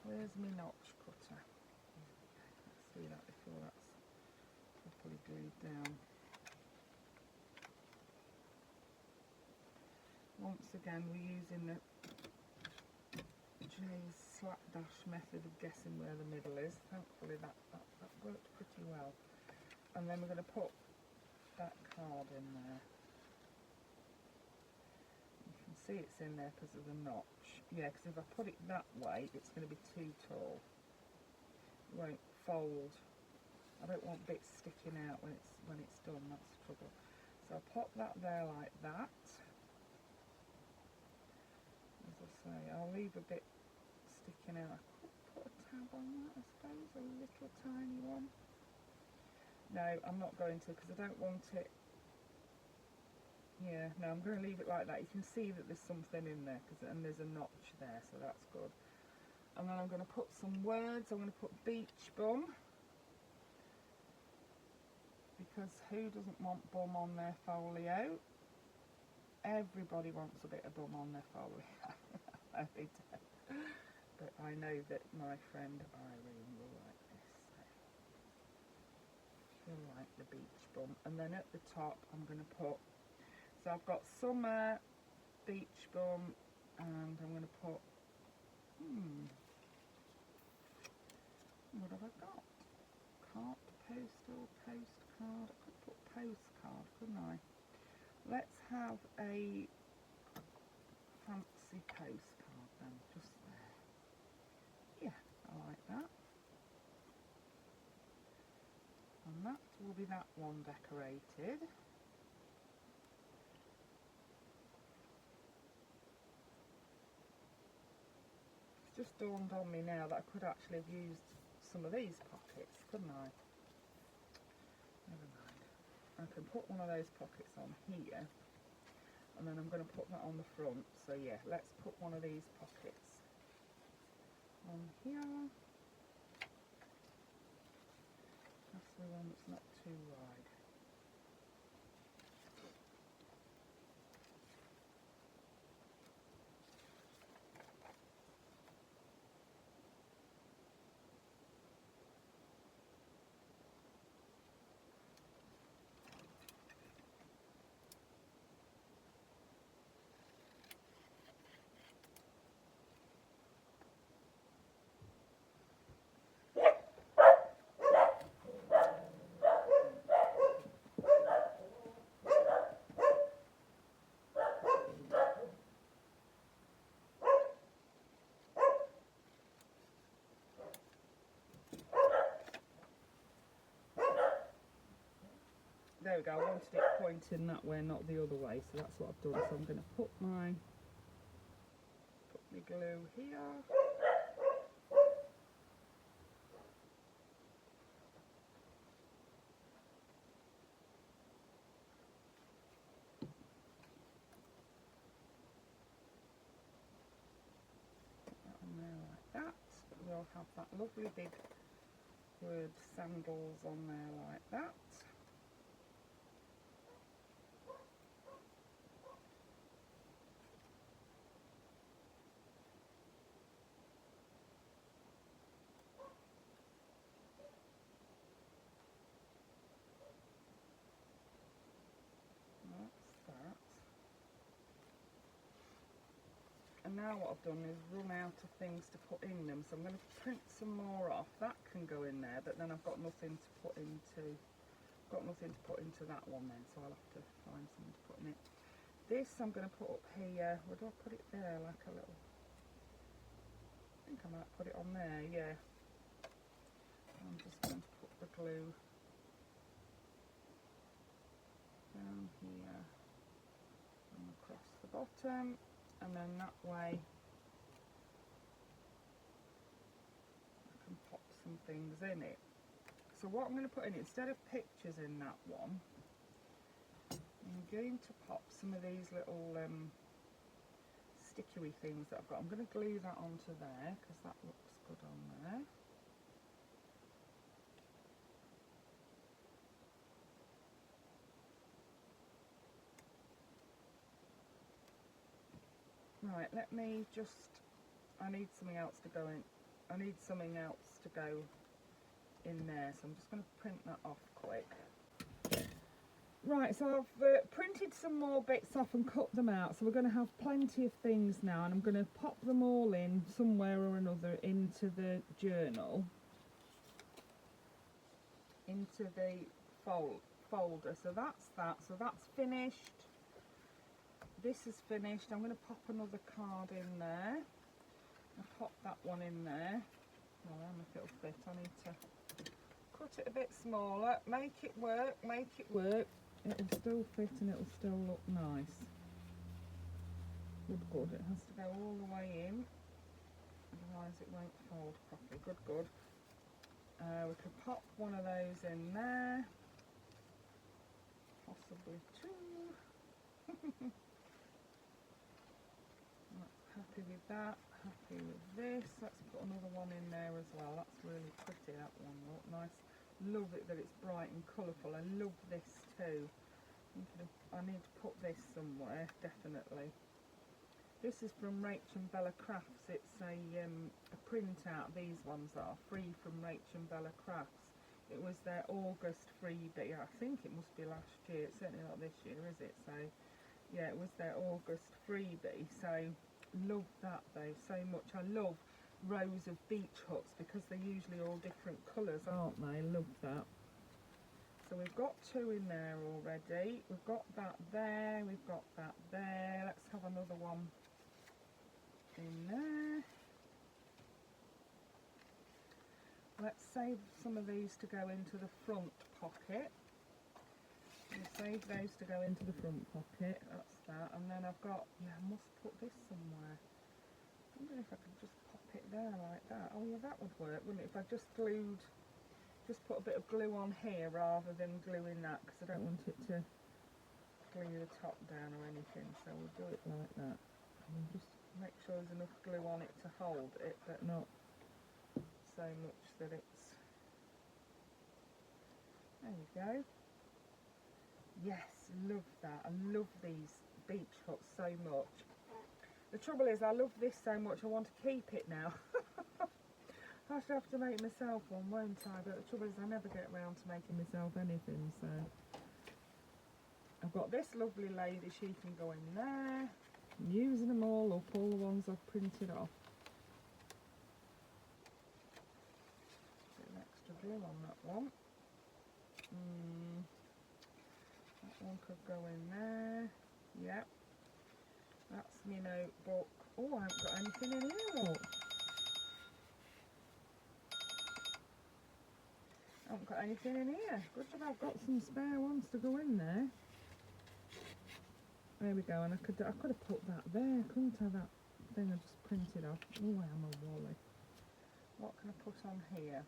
Where's my notch cutter? Let's do that before that's properly glued down. Once again, we're using the Jay's slapdash method of guessing where the middle is. Thankfully that worked pretty well. And then we're going to put that card in there. You can see it's in there because of the notch. Yeah, because if I put it that way, it's going to be too tall. It won't fold. I don't want bits sticking out when it's done. That's the trouble. So I'll pop that there like that. As I say, I'll leave a bit sticking out. I could put a tab on that, I suppose, a little tiny one. No, I'm not going to, because I don't want it. Yeah, no, I'm going to leave it like that. You can see that there's something in there, and there's a notch there, so that's good. And then I'm going to put some words. I'm going to put beach bum, because who doesn't want bum on their folio? Everybody wants a bit of bum on their folio. They do. But I know that my friend Irene will like this. She'll like the beach bum. And then at the top I'm going to put, so I've got summer, beach bum, and I'm going to put, what have I got? Cart, postal, postcard. I could put postcard, couldn't I? Let's have a fancy postcard then, just there. Yeah, I like that. And that will be that one decorated. It's just dawned on me now that I could actually have used some of these pockets, couldn't I? Never mind. I can put one of those pockets on here, and then I'm going to put that on the front. So yeah, let's put one of these pockets on here. That's the one that's not too wide. There we go, I wanted it pointing that way, not the other way, so that's what I've done. So I'm going to put my glue here. Put that on there like that. We'll have that lovely big word sandals on there like that. And now what I've done is run out of things to put in them, so I'm going to print some more off. That can go in there, but then I've got nothing to put into that one then, so I'll have to find something to put in it. This I'm going to put up here. Where do I put it there? Like a little, I think I might put it on there, yeah. I'm just going to put the glue down here and across the bottom. And then that way I can pop some things in it. So what I'm going to put in, instead of pictures in that one, I'm going to pop some of these little stickery things that I've got. I'm going to glue that onto there because that looks good on there. Right, let me just, I need something else to go in I need something else to go in there, so I'm just going to print that off quick. Right, so I've printed some more bits off and cut them out, so we're going to have plenty of things now, and I'm going to pop them all in somewhere or another into the journal, into the folder. So that's that, so that's finished. This is finished. I'm going to pop another card in there. I'll pop that one in there. Well, I don't know if it'll fit. I need to cut it a bit smaller, make it work, make it work. It'll still fit and it'll still look nice. Good, good. It has to go all the way in, otherwise it won't fold properly. Good, good. We could pop one of those in there, possibly two. Happy with that, happy with this. Let's put another one in there as well. That's really pretty, that one. Look nice. Love it that it's bright and colourful. I love this too. I need to put this somewhere, definitely. This is from Rach and Bella Crafts. It's a printout. These ones are free from Rach and Bella Crafts. It was their August freebie. I think it must be last year. It's certainly not this year, is it? So yeah, it was their August freebie. So love that though so much. I love rows of beach huts because they're usually all different colours, aren't they? Love that. So we've got two in there already. We've got that there, we've got that there. Let's have another one in there. Let's save some of these to go into the front pocket. We'll save those to go into the front pocket. That's that. And then I've got, yeah, I must put this somewhere. I wonder if I could just pop it there like that. Oh yeah, that would work, wouldn't it? If I just put a bit of glue on here rather than gluing that, because I don't want it to glue the top down or anything. So we'll do it like that. And we'll just make sure there's enough glue on it to hold it, but not so much that it's... There you go. Yes, love that. I love these beach huts so much. The trouble is I love this so much I want to keep it now. I should have to make myself one, won't I? But the trouble is I never get around to making myself anything, so... I've got this lovely lady, she can go in there. I'm using them all up, all the ones I've printed off. Bit of extra glue on that one. That one could go in there. Yep. That's my notebook. Oh, I haven't got anything in here, look. I haven't got anything in here. Good job, I've got some spare ones to go in there. There we go, and I could have put that there, couldn't I? That thing I just printed off. Oh, I am a wally. What can I put on here?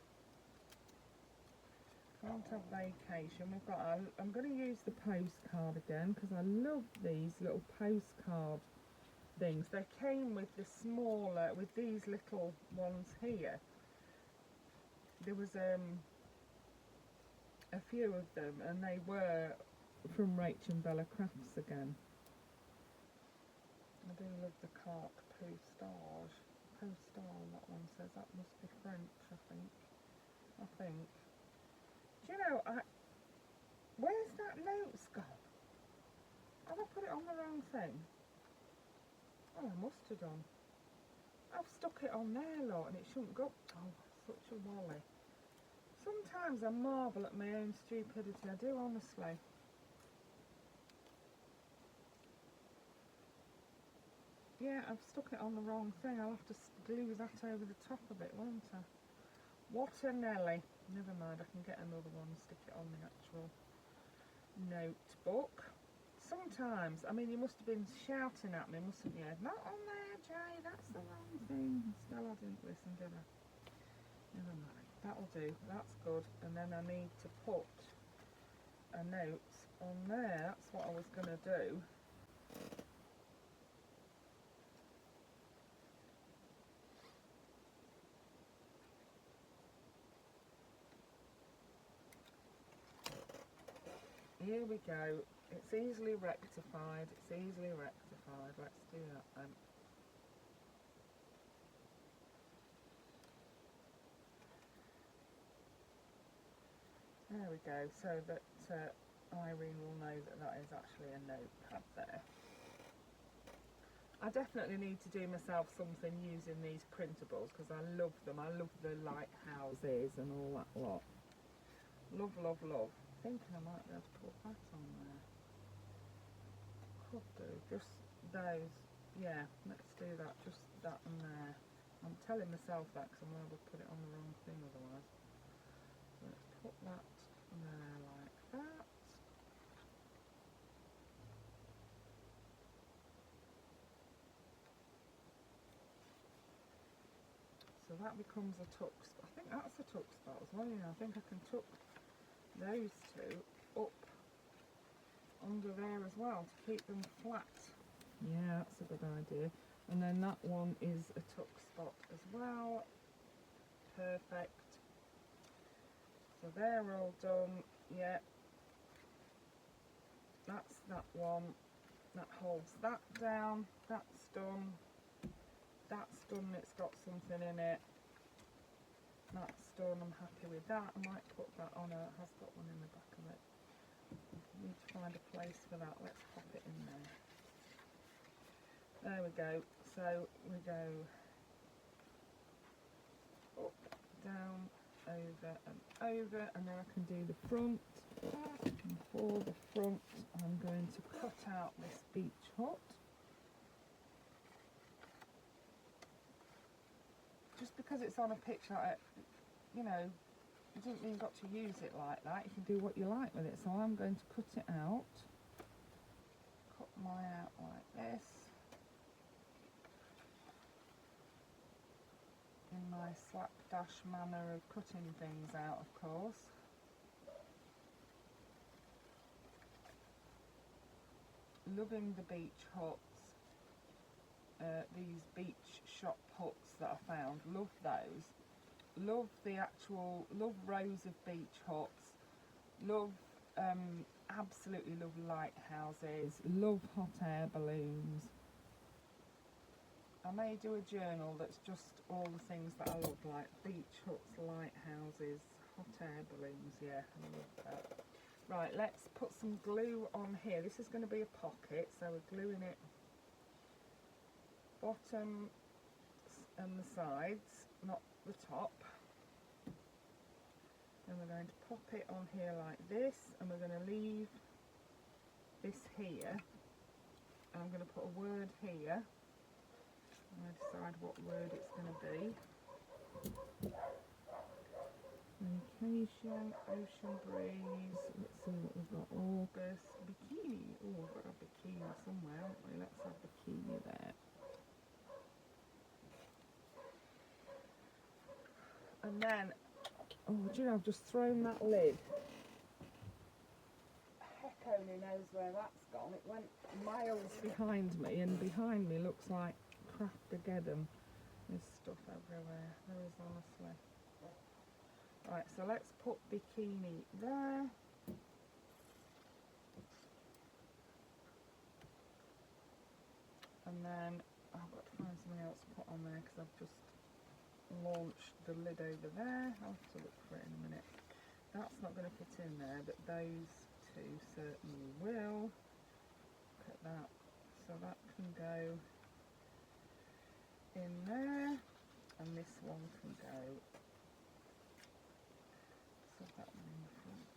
Can't have vacation. We've got. I'm going to use the postcard again because I love these little postcard things. They came with the smaller, with these little ones here. There was a few of them, and they were from Rach and Bella Crafts again. I do love the carte postage. Postal, that one says. That must be French, I think. Do you know, where's that notes gone? Have I put it on the wrong thing? Oh, I must have done. I've stuck it on there, lot, and it shouldn't go. Oh, such a wally. Sometimes I marvel at my own stupidity. I do, honestly. Yeah, I've stuck it on the wrong thing. I'll have to glue that over the top of it, won't I? What a Nelly. Never mind, I can get another one and stick it on the actual notebook. Sometimes, I mean, you must have been shouting at me, mustn't you? Not on there, Jay, that's the wrong thing. Still, I didn't listen, did I? Never mind, that'll do, that's good. And then I need to put a note on there, that's what I was going to do. Here we go. It's easily rectified. It's easily rectified. Let's do that then. There we go, so that Irene will know that that is actually a notepad there. I definitely need to do myself something using these printables because I love them. I love the lighthouses and all that lot. Love, love, love. Thinking I might be able to put that on there. Could do, just those. Yeah, let's do that, just that and there. I'm telling myself that because I'm liable to put it on the wrong thing otherwise. So let's put that there like that. So that becomes a tuck spot. I think that's a tuck spot as well. Yeah, I think I can tuck those two up under there as well to keep them flat. Yeah, that's a good idea. And then that one is a tuck spot as well. Perfect. So they're all done. Yeah. That's that one. That holds that down. That's done. That's done. It's got something in it. That's done. I'm happy with that. I might put that on. It has got one in the back of it. I need to find a place for that. Let's pop it in there. There we go. So we go up, down, over and over, and then I can do the front. And for the front, I'm going to cut out this beach hut. Just because it's on a picture, you know, you don't mean got to use it like that. You can do what you like with it. So I'm going to cut it out. Cut mine out like this. In my slapdash manner of cutting things out, of course. Loving the beach huts, these beach shop huts that I found. Love those. Love the actual, love rows of beach huts. Love, absolutely love lighthouses. Love hot air balloons. I may do a journal that's just all the things that I love, like beach huts, lighthouses, hot air balloons. Yeah, I love that. Right, let's put some glue on here. This is going to be a pocket, so we're gluing it bottom and the sides, not the top. And we're going to pop it on here like this, and we're going to leave this here. And I'm going to put a word here. I'm going to decide what word it's going to be. Vacation, ocean breeze. Let's see what we've got. August, bikini. Oh, we've got a bikini somewhere, haven't we? Let's have bikini there. And then, oh, do you know, I've just thrown that lid. Heck only knows where that's gone. It went miles behind me, and behind me looks like Craftageddon. There's stuff everywhere. There is, honestly. Right, so let's put bikini there. And then I've got to find something else to put on there because I've just launched the lid over there. I'll have to look for it in a minute. That's not going to fit in there, but those two certainly will. Look at that. So that can go in there, and this one can go. So that one in the front.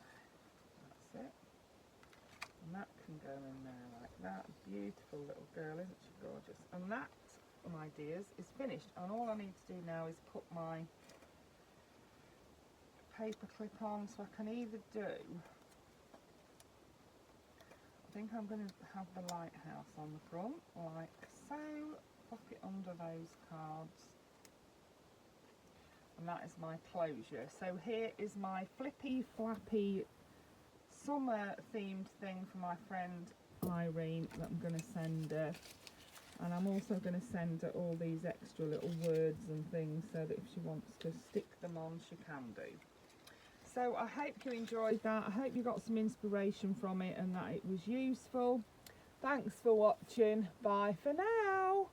That's it. And that can go in there like that. Beautiful little girl, isn't she gorgeous? And that, my dears, is finished. And all I need to do now is put my paper clip on, so I can either do, I think I'm going to have the lighthouse on the front, like so. Pop it under those cards. And that is my closure. So here is my Flippy Flappy summer themed thing for my friend Irene that I'm going to send her. And I'm also going to send her all these extra little words and things so that if she wants to stick them on, she can do. So I hope you enjoyed that. I hope you got some inspiration from it and that it was useful. Thanks for watching. Bye for now.